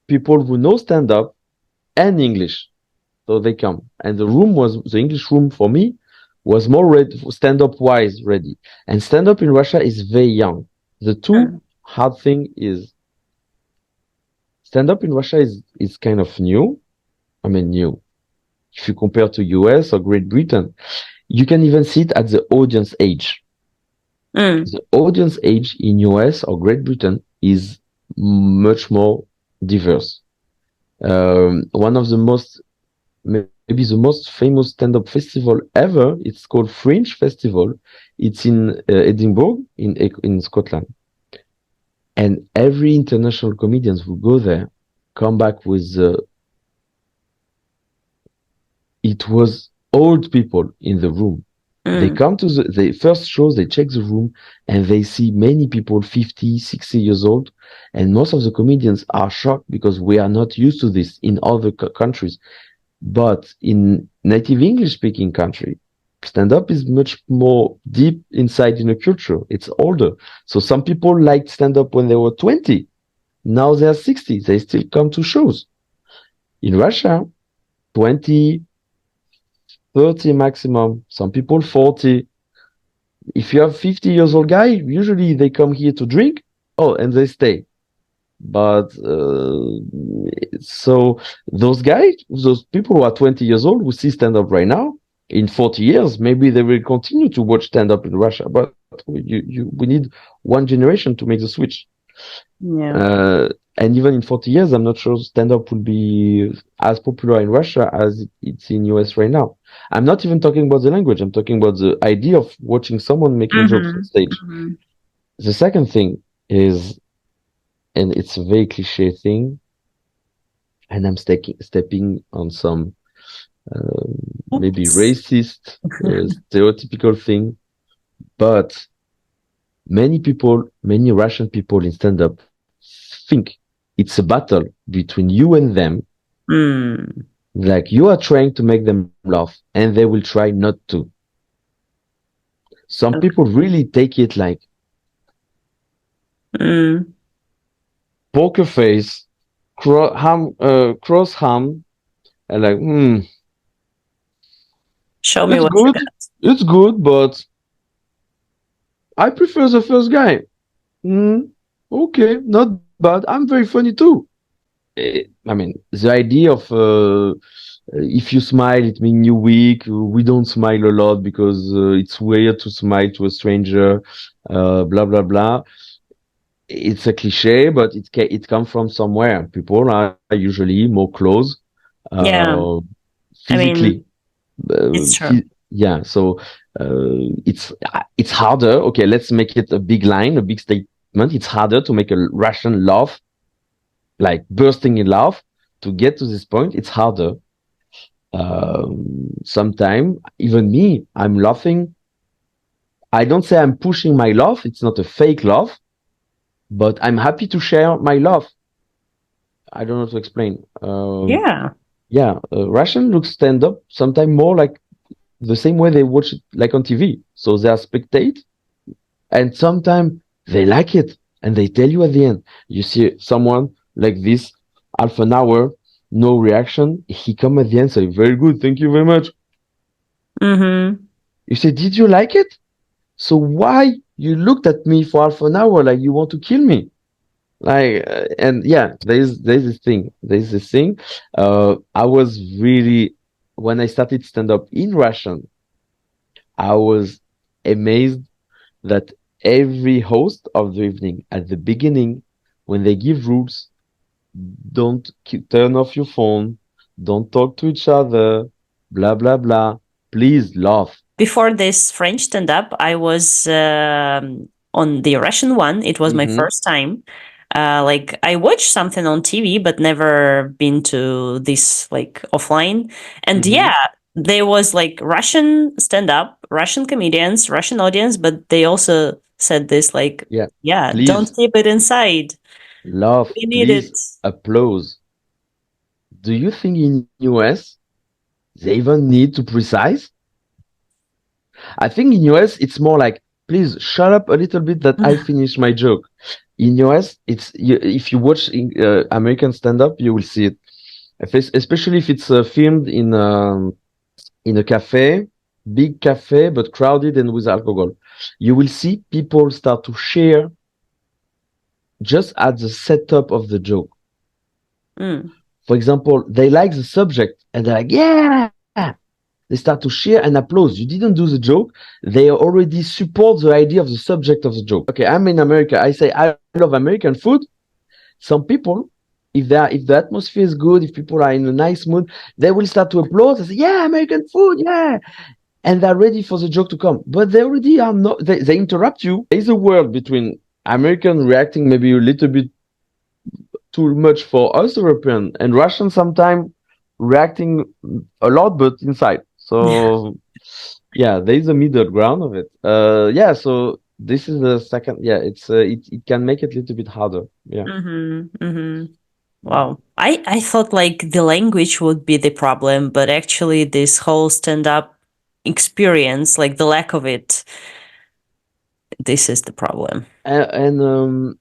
people who know stand up and English. So they come. And the English room for me was more ready, stand up wise ready. And stand up in Russia is very young. The two hard thing is stand up in Russia is kind of new. I mean, new. If you compare to US or Great Britain, you can even see it at the audience age. The audience age in US or Great Britain is much more diverse. One of the maybe the most famous stand-up festival ever, it's called Fringe Festival. It's in Edinburgh, in Scotland. And every international comedians who go there come back with it was old people in the room. They come to the first shows, they check the room, and they see many people 50, 60 years old. And most of the comedians are shocked because we are not used to this in other countries. But in native English speaking country, stand-up is much more deep inside in a culture. It's older. So some people liked stand-up when they were 20. Now they are 60. They still come to shows. In Russia, 20, 30 maximum. Some people 40. If you have 50 years old guy, usually they come here to drink. Oh, and they stay. But so those people who are 20 years old who see stand up right now, in 40 years, maybe they will continue to watch stand-up in Russia, but we need one generation to make the switch. Yeah. And even in 40 years, I'm not sure stand-up will be as popular in Russia as it's in US right now. I'm not even talking about the language. I'm talking about the idea of watching someone making jokes on stage. The second thing is, and it's a very cliche thing, and I'm stepping on some maybe racist, stereotypical thing, but many Russian people in stand-up think it's a battle between you and them. Like you are trying to make them laugh and they will try not to. Some people really take it like poker face, cross ham, and like, Show me it's what good. you got. It's good, but I prefer the first guy. Okay, not bad. I'm very funny too. I mean, the idea of if you smile, it means you're weak. We don't smile a lot because it's weird to smile to a stranger. Blah blah blah. It's a cliche, but it comes from somewhere. People are usually more close, Yeah. physically. It's true. Yeah, so it's harder. Okay, let's make it a big line, a big statement. It's harder to make a Russian laugh, like bursting in laugh, to get to this point. It's harder. Sometimes even me, I'm laughing. I don't say I'm pushing my laugh. It's not a fake laugh, but I'm happy to share my laugh. I don't know how to explain. Yeah, Russian looks stand up sometimes more like the same way they watch it like on TV. So they are spectate, and sometimes they like it, and they tell you at the end. You see someone like this, half an hour, no reaction. He come at the end, say, "Very good, thank you very much." You say, "Did you like it? So why you looked at me for half an hour like you want to kill me?" Like, and yeah, there's this thing. There's this thing. I was really, when I started stand up in Russian, I was amazed that every host of the evening at the beginning, when they give rules, don't turn off your phone, don't talk to each other, blah blah blah. Please laugh. Before this French stand-up, I was on the Russian one. It was my first time. Like I watched something on TV, but never been to this like offline. And yeah, there was like Russian stand-up, Russian comedians, Russian audience, but they also said this like, yeah, please, don't keep it inside. Laugh, We need please, it. applause. Do you think in US they even need to precise? I think in US it's more like, please shut up a little bit that I finish my joke. In US, if you watch American stand-up, you will see it. Especially if it's filmed in a cafe, big cafe, but crowded and with alcohol. You will see people start to share just at the setup of the joke. For example, they like the subject and they're like, yeah! They start to share and applause. You didn't do the joke. They already support the idea of the subject of the joke. Okay, I'm in America. I say, I love American food. Some people, if the atmosphere is good, if people are in a nice mood, they will start to applaud and say, yeah, American food, yeah. And they're ready for the joke to come. But they already are not, they interrupt you. There's a world between American reacting maybe a little bit too much for us European, and Russian sometimes reacting a lot, but inside. So yeah, there's a middle ground of it. Yeah, so this is the second. Yeah, it can make it a little bit harder. Yeah. Wow. I thought like the language would be the problem, but actually this whole stand-up experience, like the lack of it, this is the problem. And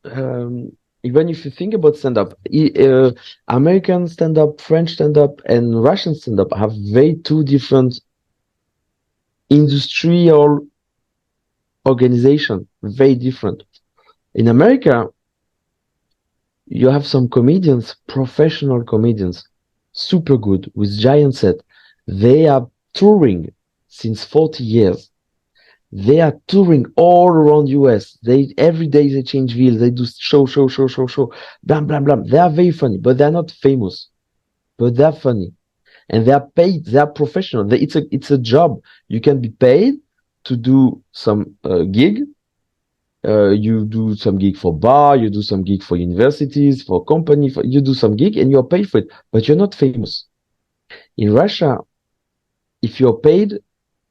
even if you think about stand-up, American stand-up, French stand-up, and Russian stand-up have very two different industrial organization, very different. In America, you have some comedians, professional comedians, super good with giant set. They are touring since 40 years. They are touring all around US. Every day they change wheels. They do show. Blah, blah, blah. They are very funny, but they're not famous. But they're funny. And they are paid. They are professional. It's a job. You can be paid to do some gig. You do some gig for bar. You do some gig for universities, for company. You do some gig and you're paid for it. But you're not famous. In Russia, if you're paid,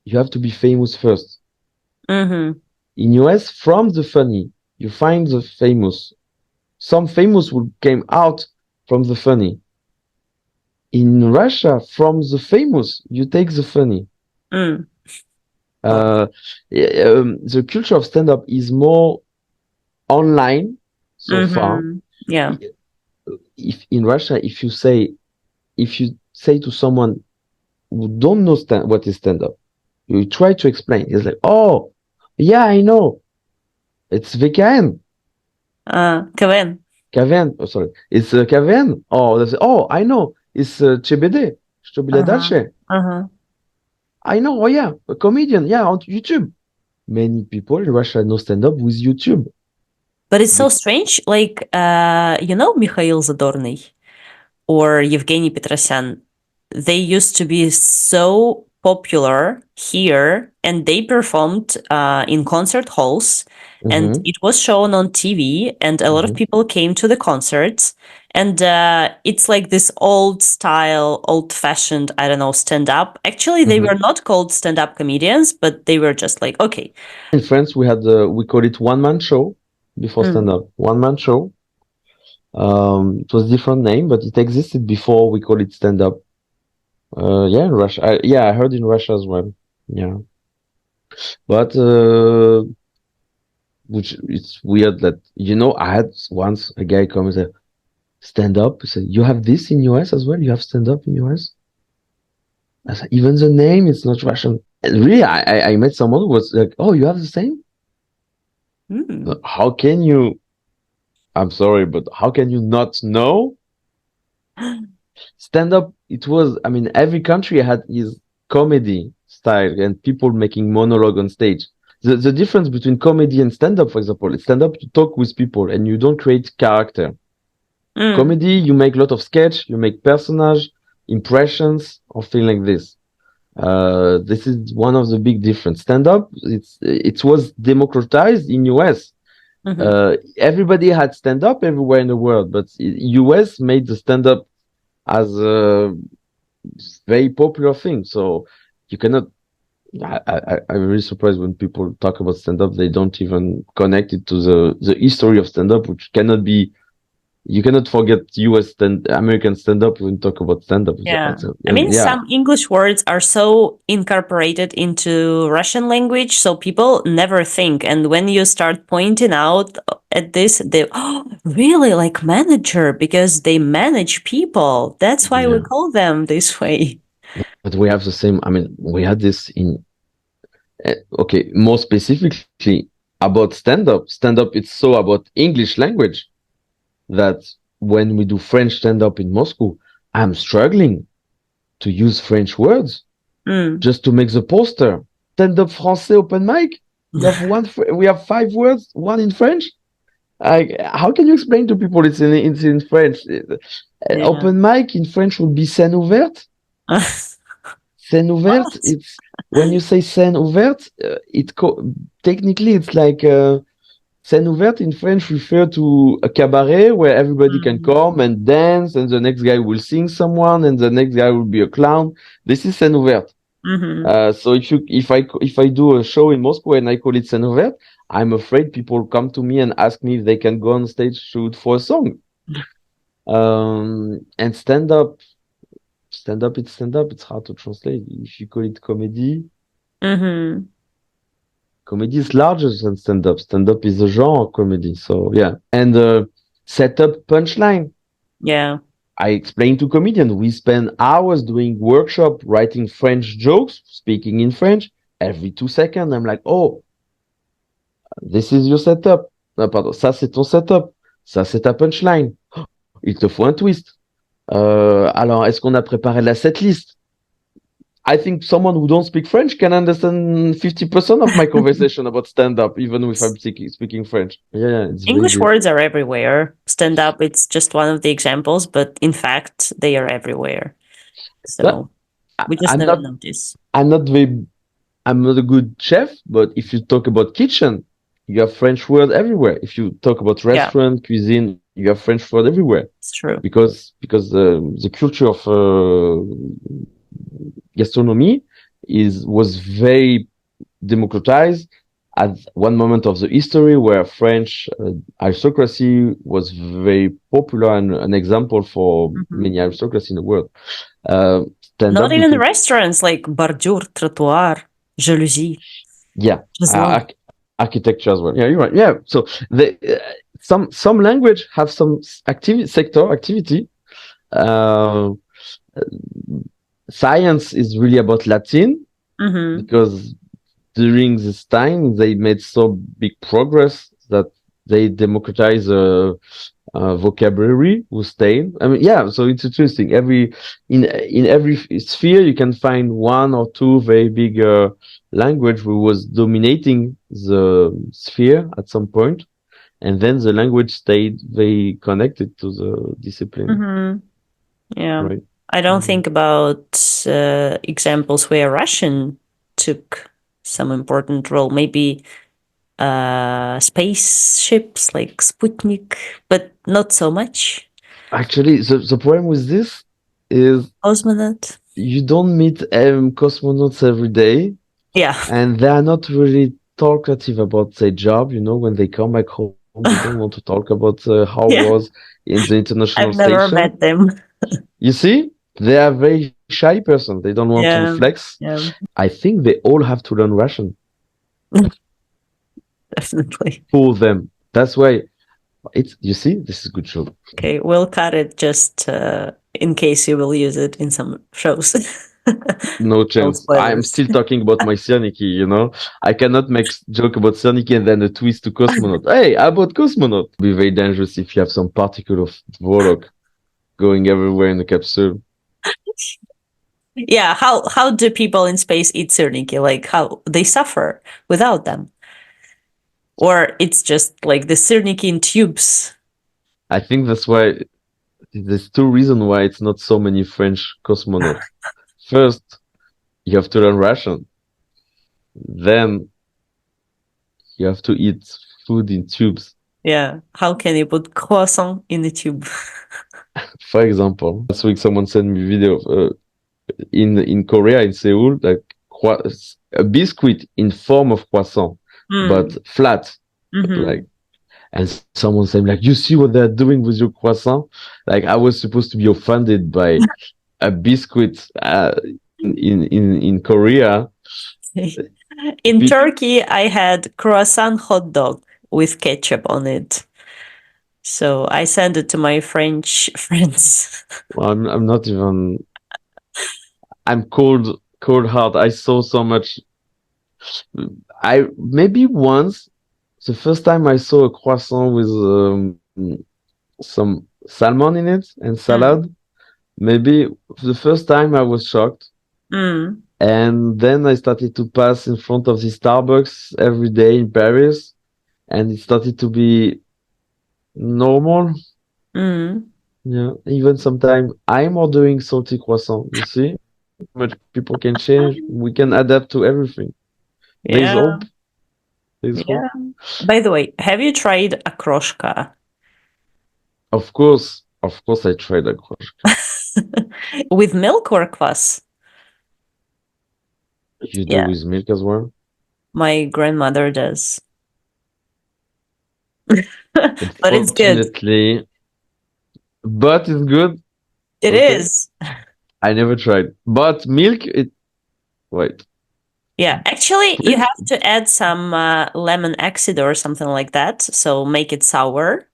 you have to be famous first. Mm-hmm. In US, from the funny, you find the famous. Some famous will came out from the funny. In Russia, from the famous, you take the funny. Mm. The culture of stand-up is more online so far. Yeah. If in Russia, if you say to someone who don't know what is stand-up, you try to explain. It's like, oh, yeah, I know. It's VKN. Kevin. Kevin. Oh, sorry. It's Kevin. Oh, I know. It's CBD. Что бля дальше? I know. Oh, yeah. A comedian. Yeah, on YouTube. Many people in Russia know stand-up with YouTube. But it's so strange. Like, Mikhail Zadorny or Evgeny Petrosyan, they used to be so popular here and they performed in concert halls and it was shown on TV and a lot of people came to the concerts and it's like this old style, old-fashioned, I don't know, stand-up. Actually, they were not called stand-up comedians, but they were just like, okay. In France, we called it one-man show before stand-up. One-man show. It was a different name, but it existed before we called it stand-up. Yeah, in Russia. I heard in Russia as well. Yeah. But which it's weird that, I had once a guy come and say, stand-up. He said, you have this in US as well? You have stand-up in US? I said, even the name, it's not Russian. And really, I met someone who was like, oh, you have the same? How can you, I'm sorry, but how can you not know? Stand-up, every country had his comedy style and people making monologue on stage. The difference between comedy and stand-up, for example, is stand-up, you talk with people and you don't create character. Comedy, you make a lot of sketch, you make personage, impressions, or things like this. This is one of the big difference. Stand-up, it was democratized in US. Everybody had stand-up everywhere in the world, but US made the stand-up as a very popular thing. So you cannot. I'm really surprised when people talk about stand-up, they don't even connect it to the history of stand-up, which cannot be. You cannot forget American stand-up when you talk about stand-up. Yeah. Some English words are so incorporated into Russian language, so people never think. And when you start pointing out at this, they, really, like manager, because they manage people. That's why we call them this way. But we have the same, we had this in, more specifically about stand-up. Stand-up, it's so about English language that when we do French stand-up in Moscow, I'm struggling to use French words just to make the poster. Stand-up français open mic. We have 5 words, one in French. How can you explain to people it's in French? Open mic in French would be scène ouverte. Scène ouverte. It's when you say scène ouverte, technically it's like scène ouverte in French refer to a cabaret where everybody can come and dance, and the next guy will sing someone, and the next guy will be a clown. This is scène ouverte. So if I do a show in Moscow and I call it scène ouverte, I'm afraid people come to me and ask me if they can go on stage shoot for a song. And stand-up, it's stand-up. It's hard to translate. If you call it comedy, comedy is larger than stand-up. Stand-up is a genre of comedy. So yeah, and set-up punchline. Yeah. I explain to comedians. We spend hours doing workshop, writing French jokes, speaking in French. Every 2 seconds, I'm like, oh, this is your setup. Non, pardon, ça c'est ton setup. Ça c'est ta punchline. Il te faut un twist. Alors, est-ce qu'on a préparé la setlist? I think someone who don't speak French can understand 50% of my conversation about stand-up, even if I'm speaking French. Yeah, it's very English deep. words are everywhere. Stand up, it's just one of the examples, but in fact, they are everywhere. So we just never notice. I'm not a good chef, but if you talk about kitchen, you have French word everywhere. If you talk about restaurant, cuisine, you have French word everywhere. It's true. Because the culture of gastronomy was very democratized at one moment of the history where French aristocracy was very popular and an example for many aristocracy in the world. Not even restaurants like bordure, trottoir, jalousie. Yeah, architecture as well. Yeah, you're right. Yeah, so some language have some sector activity. Science is really about Latin because during this time they made so big progress that they democratize vocabulary who stayed. I mean, yeah, so it's interesting. In every sphere you can find one or two very big language who was dominating the sphere at some point, and then the language stayed very connected to the discipline. Yeah, right. I don't think about examples where Russian took some important role. Maybe spaceships like Sputnik, but not so much. Actually, the problem with this is cosmonaut. You don't meet cosmonauts every day. Yeah. And they are not really talkative about their job. When they come back home, they don't want to talk about how it was in the international station. I've never met them. You see? They are very shy person. They don't want to flex. Yeah. I think they all have to learn Russian. Definitely. For them. That's why you see, this is a good show. Okay, we'll cut it just in case you will use it in some shows. No chance. I'm still talking about my Cerniki, I cannot make joke about Cerniki and then a twist to cosmonaut. Hey, how about cosmonaut? It'd be very dangerous if you have some particle of Dvorok going everywhere in the capsule. Yeah, how do people in space eat Cerniki? Like how they suffer without them? Or it's just like the Cerniki in tubes? I think that's why there's two reasons why it's not so many French cosmonauts. First, you have to learn Russian. Then you have to eat food in tubes. Yeah. How can you put croissant in a tube? For example, last week someone sent me a video of, in Korea, in Seoul, like a biscuit in form of croissant, but flat. Like, and someone said, like, you see what they're doing with your croissant? Like, I was supposed to be offended by a biscuit in Korea. In Turkey, I had croissant hot dog with ketchup on it. So I sent it to my French friends. Well, I'm not even. I'm cold heart. I saw so much. Maybe once, the first time I saw a croissant with some salmon in it and salad. Maybe the first time I was shocked. And then I started to pass in front of the Starbucks every day in Paris, and it started to be normal. Yeah, even sometimes I'm ordering salty croissant. You see, much people can change. We can adapt to everything. Yeah. There's hope. There's hope. By the way, have you tried akroshka? Of course, I tried akroshka. With milk or kvass? You do with milk as well? My grandmother does. But it's good. But it's good. It is. I never tried. But milk, wait. Yeah, actually, you have to add some lemon acid or something like that, so make it sour.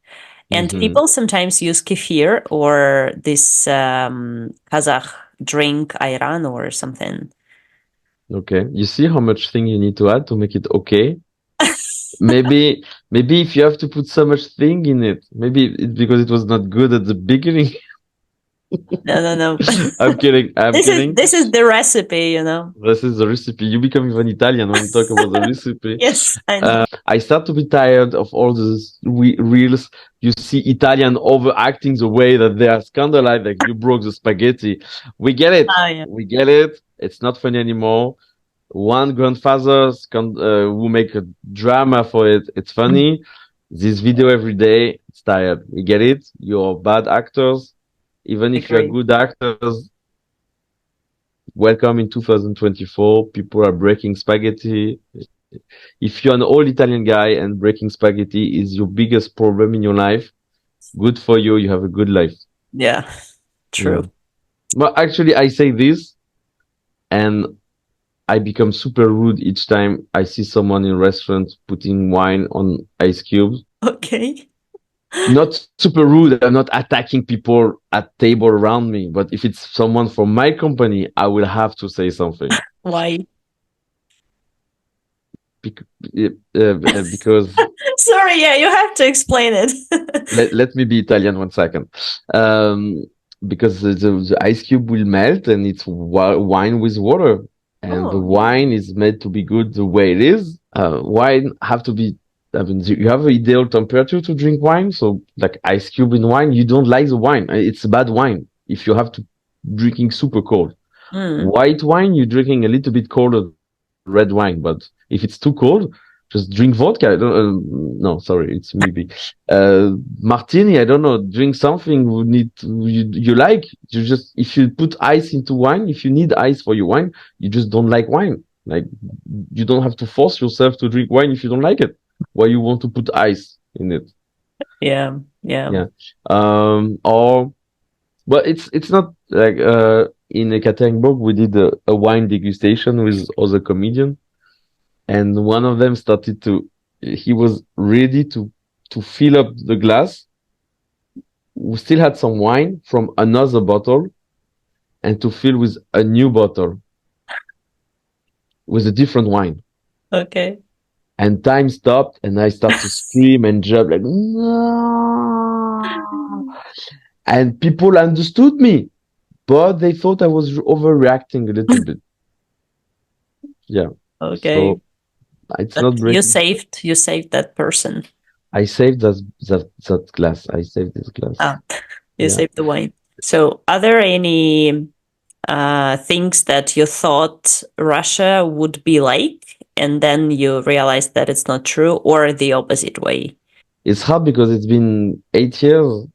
And people sometimes use kefir or this Kazakh drink, ayran or something. Okay, you see how much thing you need to add to make it okay? maybe if you have to put so much thing in it, maybe it's because it was not good at the beginning. No. I'm kidding. I'm kidding. This is the recipe, you know. This is the recipe. You become even Italian when you talk about the recipe. Yes, I know. I start to be tired of all these reels. You see Italian overacting the way that they are scandalized, like you broke the spaghetti. We get it. Yeah. We get it. It's not funny anymore. One grandfather who make a drama for it. It's funny. This video every day, it's tired. We get it. You're bad actors. Even if you're Agree. good actors, welcome in 2024. People are breaking spaghetti. If you're an old Italian guy and breaking spaghetti is your biggest problem in your life, good for you. You have a good life. Yeah, true. Yeah. But actually, I say this and I become super rude each time I see someone in restaurant putting wine on ice cubes. Okay. Not super rude. I'm not attacking people at table around me, but if it's someone from my company, I will have to say something. Why? Because Sorry, yeah, you have to explain it. let me be Italian 1 second. Because the ice cube will melt and it's wine with water. And the wine is meant to be good the way it is. Wine have to be, I mean, you have an ideal temperature to drink wine. So like ice cube in wine, you don't like the wine. It's bad wine. If you have to drinking super cold. White wine, you're drinking a little bit colder red wine. But if it's too cold, just drink vodka. No, sorry, it's maybe martini. I don't know. Drink something you like. You just if you put ice into wine, if you need ice for your wine, you just don't like wine. Like you don't have to force yourself to drink wine if you don't like it. Why you want to put ice in it? Yeah. Or but it's not like in Ekaterinburg we did a wine degustation with other comedian. And one of them started to, he was ready to fill up the glass. We still had some wine from another bottle and to fill with a new bottle with a different wine. Okay. And time stopped and I started to scream and jump like, no. And people understood me, but they thought I was overreacting a little bit. Yeah. Okay. So it's But not breaking. you saved that person. I saved that glass. I saved this glass. You saved the wine. So are there any things that you thought Russia would be like, and then you realized that it's not true, or the opposite way? It's hard because it's been 8 years,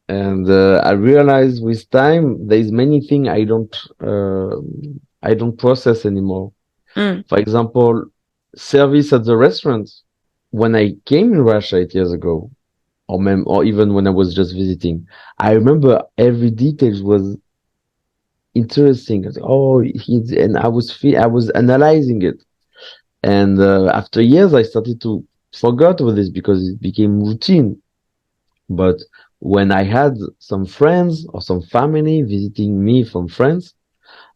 and I realize with time there's many things I don't process anymore. For example, service at the restaurant. When I came in Russia 8 years ago, or even when I was just visiting, I remember every detail was interesting. I was like, oh, and I was analyzing it, and after years, I started to forget about this because it became routine. But when I had some friends or some family visiting me from France,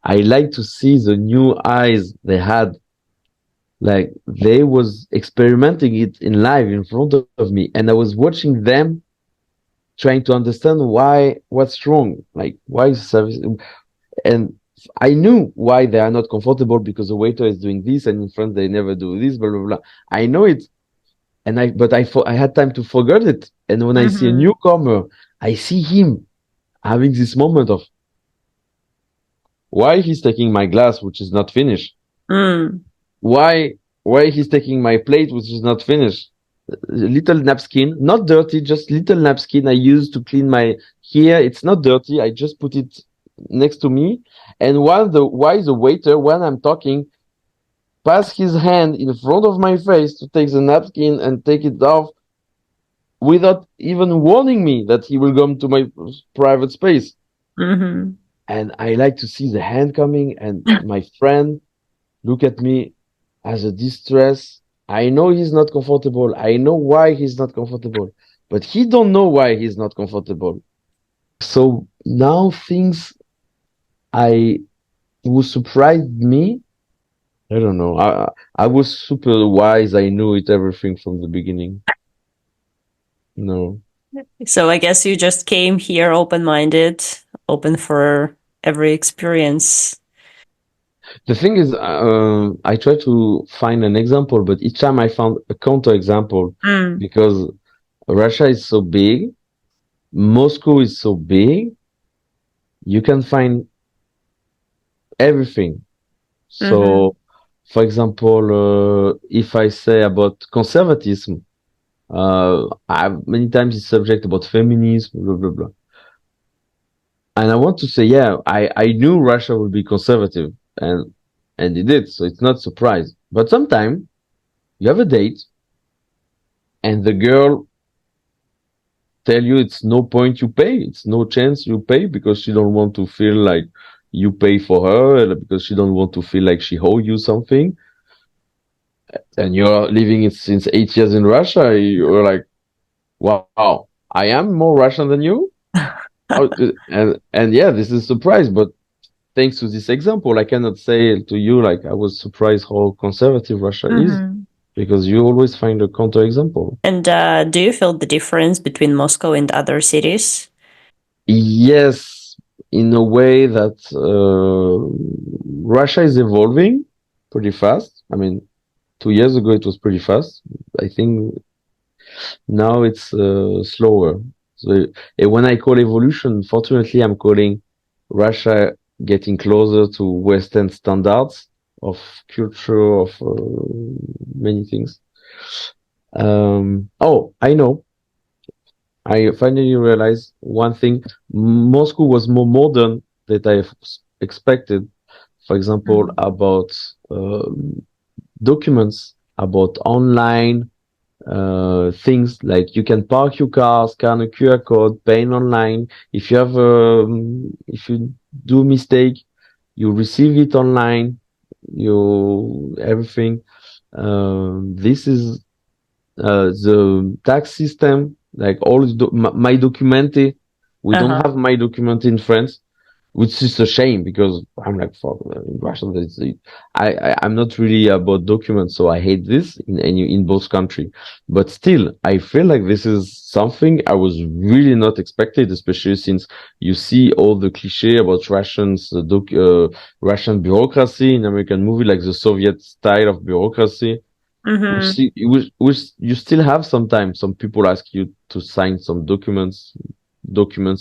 I like to see the new eyes they had. Like they was experimenting it in live in front of me, and I was watching them trying to understand what's wrong, like why is service, and I knew why they are not comfortable because the waiter is doing this, and in France they never do this, blah blah blah. I know it, and I had time to forget it, and when I see a newcomer, I see him having this moment of why he's taking my glass which is not finished. Why he's taking my plate which is not finished. Little napkin, not dirty, just little napkin I use to clean my here. It's not dirty. I just put it next to me. And why the waiter, when I'm talking, pass his hand in front of my face to take the napkin and take it off without even warning me that he will come to my private space. And I like to see the hand coming and my friend look at me as a distress. I know he's not comfortable. I know why he's not comfortable, but he don't know why he's not comfortable. So now things who surprised me, I don't know. I was super wise. I knew it everything from the beginning. No. So I guess you just came here open-minded, open for every experience. The thing is, I try to find an example, but each time I found a counterexample Mm. because Russia is so big, Moscow is so big, you can find everything. Mm-hmm. So, for example, if I say about conservatism, many times it's subject about feminism, blah, blah, blah. And I want to say, yeah, I knew Russia would be conservative and it did. So it's not surprise. But sometimes you have a date and the girl tell you it's no point you pay. It's no chance you pay because she don't want to feel like you pay for her because she don't want to feel like she owe you something. And you're living it since 8 years in Russia. You're like, wow, I am more Russian than you. And yeah, this is a surprise, but thanks to this example, I cannot say to you like I was surprised how conservative Russia is Mm-hmm. because you always find a counterexample. And do you feel the difference between Moscow and other cities? Yes, in a way that Russia is evolving pretty fast. I mean, 2 years ago it was pretty fast. I think now it's slower. So when I call evolution, fortunately, I'm calling Russia getting closer to Western standards of culture, of many things. Oh, I know. I finally realized one thing. Moscow was more modern than I expected. For example, Mm. about documents, about online things like you can park your car, scan a QR code, pay online. If you do a mistake, you receive it online. You everything. This is the tax system, like all my documente. We don't Uh-huh. have my document in France, which is a shame because I'm like, fuck, in Russian, I'm not really about documents, so I hate this in both country. But still, I feel like this is something I was really not expected, especially since you see all the cliche about Russian bureaucracy in American movie, like the Soviet style of bureaucracy Mm-hmm. which you still have sometimes some people ask you to sign some documents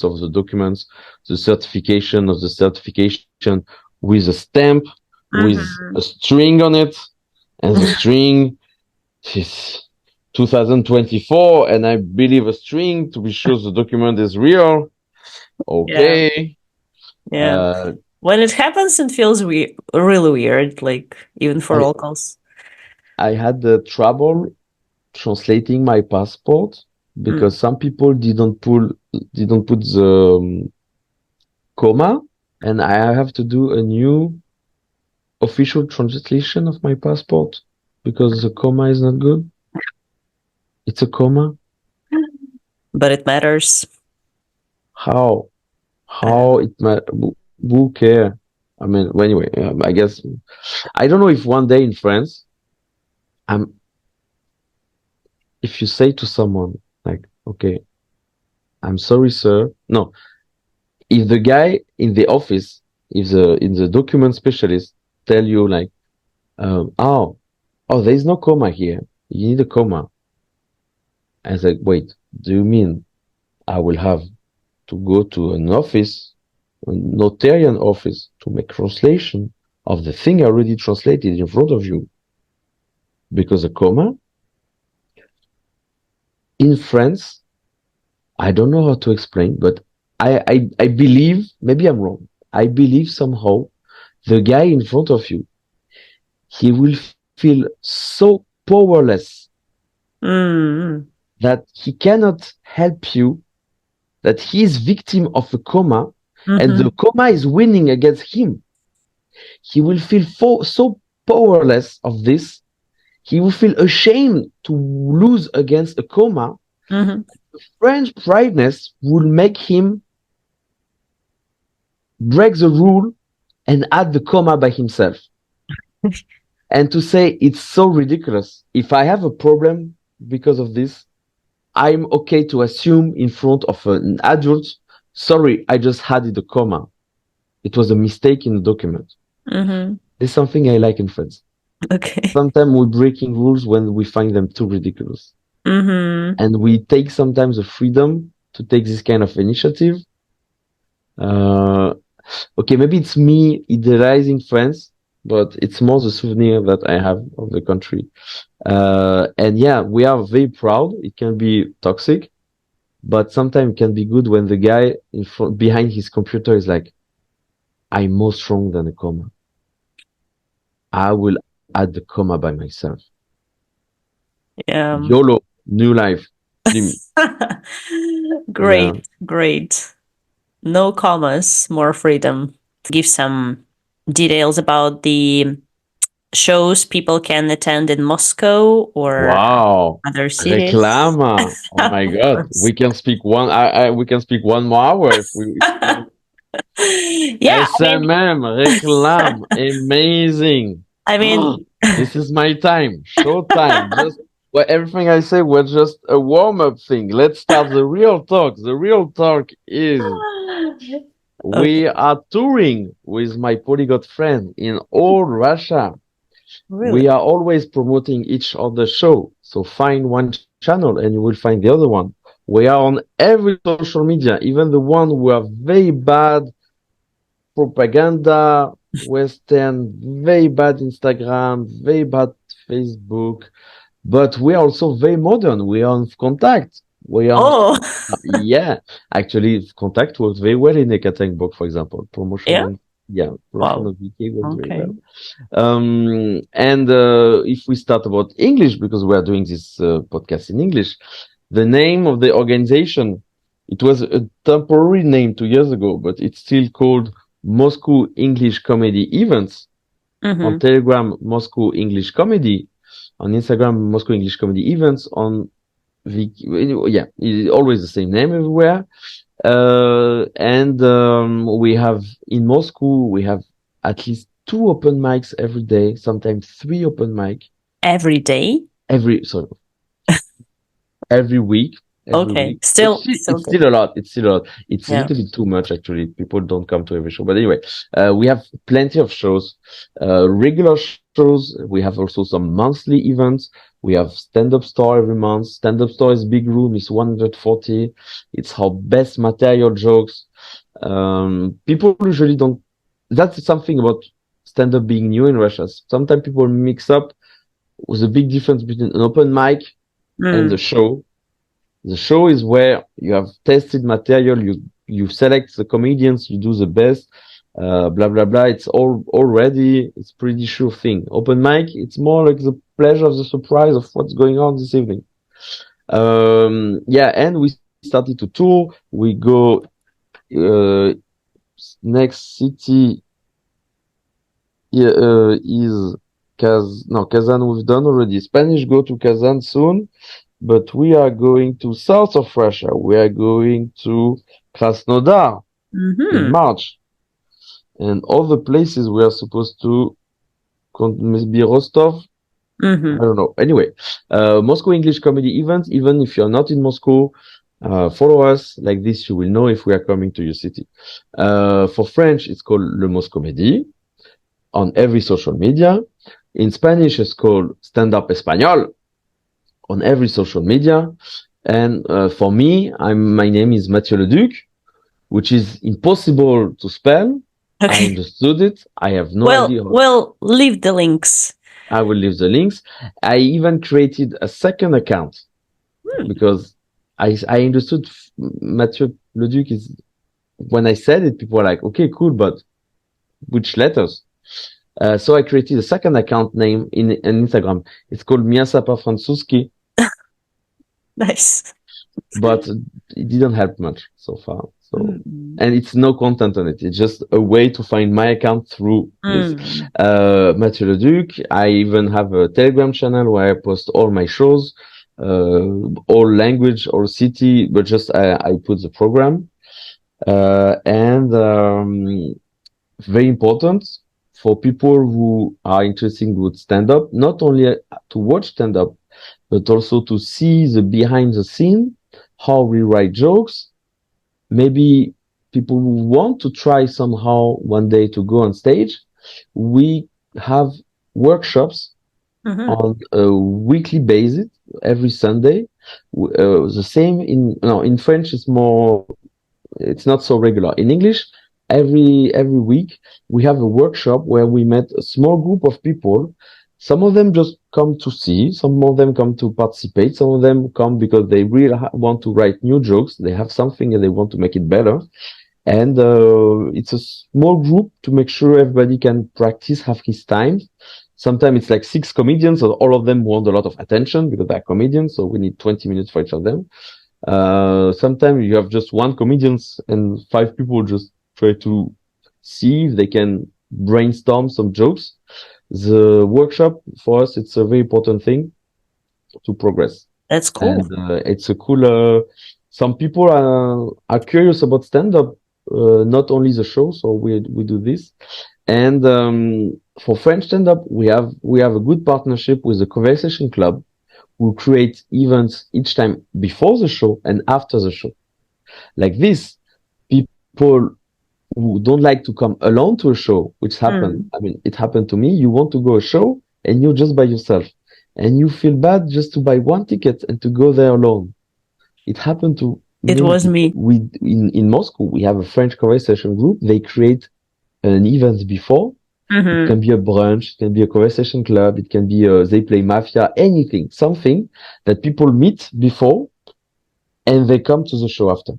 of the documents, the certification of the certification with a stamp, with a Mm-hmm. string on it, and the string is 2024, and I believe a string to be sure the document is real. Yeah. Okay. Yeah. Uh, When it happens, it feels really weird, like even for I locals. I had the trouble translating my passport Mm. because some people didn't put the comma, and I have to do a new official translation of my passport because the comma is not good. It's a comma. But it matters. How? I don't How it who care? I mean, well, anyway, I guess I don't know if one day in France, I'm if you say to someone like, okay, I'm sorry, sir. No, if the guy in the office, if the document specialist tell you like, oh, there is no comma here. You need a comma. I was like, wait, do you mean I will have to go to an office, a notarian office, to make translation of the thing I already translated in front of you? Because a comma in France, I don't know how to explain, but I believe, maybe I'm wrong. I believe somehow the guy in front of you, he will feel so powerless Mm. that he cannot help you, that he is victim of a coma, and Mm-hmm. the coma is winning against him. He will feel so powerless of this. He will feel ashamed to lose against a coma. Mm-hmm. French prideness will make him break the rule and add the comma by himself. And to say it's so ridiculous. If I have a problem because of this, I'm okay to assume in front of an adult, sorry, I just added a comma. It was a mistake in the document. Mm-hmm. There's something I like in friends. Okay. Sometimes we're breaking rules when we find them too ridiculous. Mm-hmm. And we take sometimes the freedom to take this kind of initiative. Okay, maybe it's me idealizing France, but it's more the souvenir that I have of the country. And yeah, we are very proud. It can be toxic, but sometimes it can be good when the guy in front, behind his computer is like, I'm more strong than a comma. I will add the comma by myself. Yeah. YOLO, new life. Jimmy. Great, Yeah. great. No commas, more freedom. Give some details about the shows people can attend in Moscow or Wow. other cities. Reclama. Oh my Of God. course. We can speak one, we can speak 1 more hour if Yeah, SMM, reclam, amazing. I mean, This is my time, show time. Just well, everything I say was just a warm-up thing. Let's start the real talk. The real talk is okay, we are touring with my polyglot friend in all Russia. really. We are always promoting each other's show. So find one channel and you will find the other one. We are on every social media, even the one who are very bad propaganda, Western, very bad Instagram, very bad Facebook, but we are also very modern. We are on Contact. We are, Oh, yeah, actually, Contact works very well in Ekaterinburg, for example. Promotion yeah. on, yeah, promotion Wow. of VK works very Okay. well. And if we start about English, because we are doing this podcast in English, the name of the organization, it was a temporary name 2 years ago, but it's still called Moscow English Comedy Events. On Mm-hmm. Telegram, Moscow English Comedy. On Instagram, Moscow English Comedy Events. On yeah, it's always the same name everywhere. And we have in Moscow, we have at least 2 open mics every day, sometimes 3 open mic Every day. sorry, every week. Every Okay. week. Still, It's good. still a lot. It's still a lot. It's a Yeah. little bit too much, actually. People don't come to every show. But anyway, we have plenty of shows, regular shows. We have also some monthly events. We have stand-up store every month. Stand-up store is big room. It's 140. It's our best material jokes. People usually don't. That's something about stand-up being new in Russia. Sometimes people mix up with the big difference between an open mic and the Mm. show. The show is where you have tested material, you select the comedians, you do the best, blah blah blah. It's all already, it's pretty sure thing. Open mic, it's more like the pleasure of the surprise of what's going on this evening. Yeah, and we started to tour. We go next city is Kazan we've done already. Spanish go to Kazan soon. But we are going to south of Russia. We are going to Krasnodar in Mm-hmm. March. And other places we are supposed to, maybe Rostov. Mm-hmm. I don't know. Anyway, Moscow English comedy events. Even if you're not in Moscow, follow us. Like this, you will know if we are coming to your city. For French, it's called Le Moscow Comédie on every social media. In Spanish, it's called StandUp Español on every social media. And for me, my name is Matthieu Leduque, which is impossible to spell. I Okay. understood it. I have no idea how. We'll leave the links. I will leave the links. I even created a second account because I understood Matthieu Leduc is, when I said it, people were like, okay, cool, but which letters? So I created a second account name in Instagram. It's called Miasapa Francuski, Nice. but it didn't help much so far. So, Mm. and it's no content on it. It's just a way to find my account through this. Matthieu Leduc. I even have a Telegram channel where I post all my shows, all language or city, but just I put the program. And very important for people who are interested with stand up, not only to watch stand up, but also to see the behind the scene, how we write jokes. Maybe people who want to try somehow one day to go on stage, we have workshops on a weekly basis every Sunday. The same in French, it's not so regular. In English, every week we have a workshop where we met a small group of people. Some of them just come to see, some of them come to participate, some of them come because they really want to write new jokes. They have something and they want to make it better. And it's a small group to make sure everybody can practice, have his time. Sometimes it's like 6 comedians, so all of them want a lot of attention because they're comedians, so we need 20 minutes for each of them. Sometimes you have just 1 comedian and 5 people just try to see if they can brainstorm some jokes. The workshop for us, it's a very important thing to progress. That's cool. And it's a cool. Some people are curious about stand-up, not only the show, so we do this. And for French stand-up, we have a good partnership with the Conversation Club, who create events each time before the show and after the show. Like this, people who don't like to come alone to a show, which happened. I mean, it happened to me. You want to go a show and you're just by yourself, and you feel bad just to buy 1 ticket and to go there alone. It happened to It was me. In Moscow, we have a French conversation group. They create an event before. It can be a brunch, it can be a conversation club, it can be they play Mafia, anything, something that people meet before and they come to the show after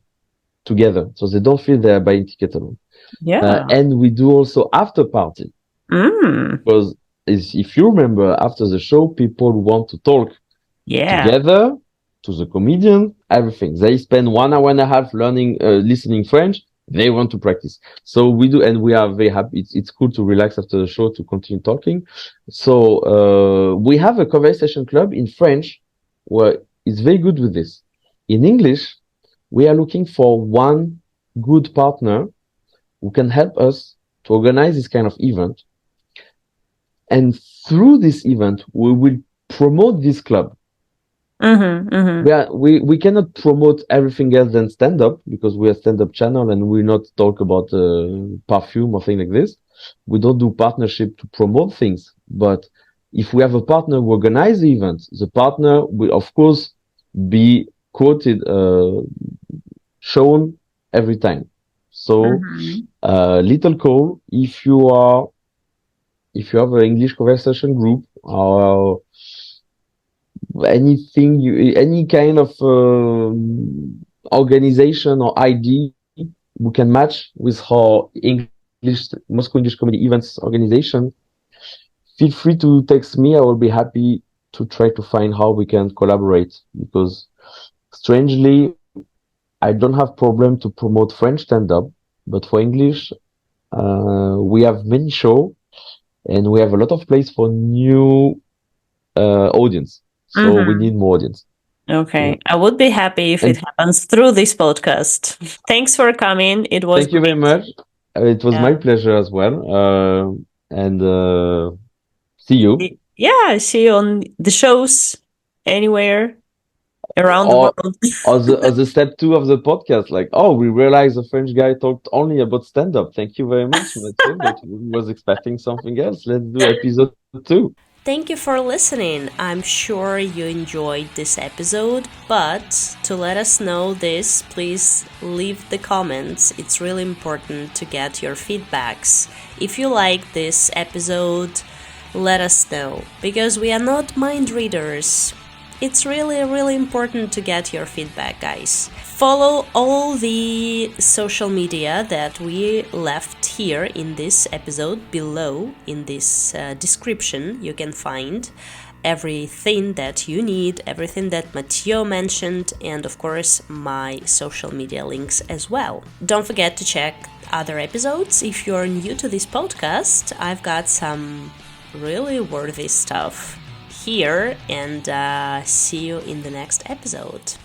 together. So they don't feel they're buying tickets alone. Yeah. And we do also after party. Because if you remember, after the show, people want to talk together to the comedian, everything. They spend 1 hour and a half learning, listening French. They want to practice. So we do, and we are very happy. It's cool to relax after the show to continue talking. So we have a conversation club in French where it's very good with this. In English, we are looking for one good partner who can help us to organize this kind of event. And through this event, we will promote this club. We cannot promote everything else than stand-up because we are stand-up channel and we not talk about perfume or thing like this. We don't do partnership to promote things. But if we have a partner who organize the event, the partner will of course be quoted, shown every time. So little call if you have an English conversation group or anything, any kind of organization or ID we can match with our Moscow English Comedy Events organization, feel free to text me. I will be happy to try to find how we can collaborate, because strangely, I don't have problem to promote French stand-up, but for English, we have many shows and we have a lot of place for new audience. So we need more audience. Okay. Yeah. I would be happy if it happens through this podcast. Thanks for coming. It was Thank you very much. It was my pleasure as well. And see you. Yeah, see you on the shows anywhere around the world. Or the step 2 of the podcast, like, we realized the French guy talked only about stand-up. Thank you very much, Matthieu, but we was expecting something else. Let's do episode 2. Thank you for listening. I'm sure you enjoyed this episode, but to let us know this, please leave the comments. It's really important to get your feedbacks. If you like this episode, let us know, because we are not mind readers. It's really, really important to get your feedback, guys. Follow all the social media that we left here in this episode below in this description. You can find everything that you need, everything that Matthieu mentioned, and of course my social media links as well. Don't forget to check other episodes. If you're new to this podcast, I've got some really worthy stuff here, and see you in the next episode.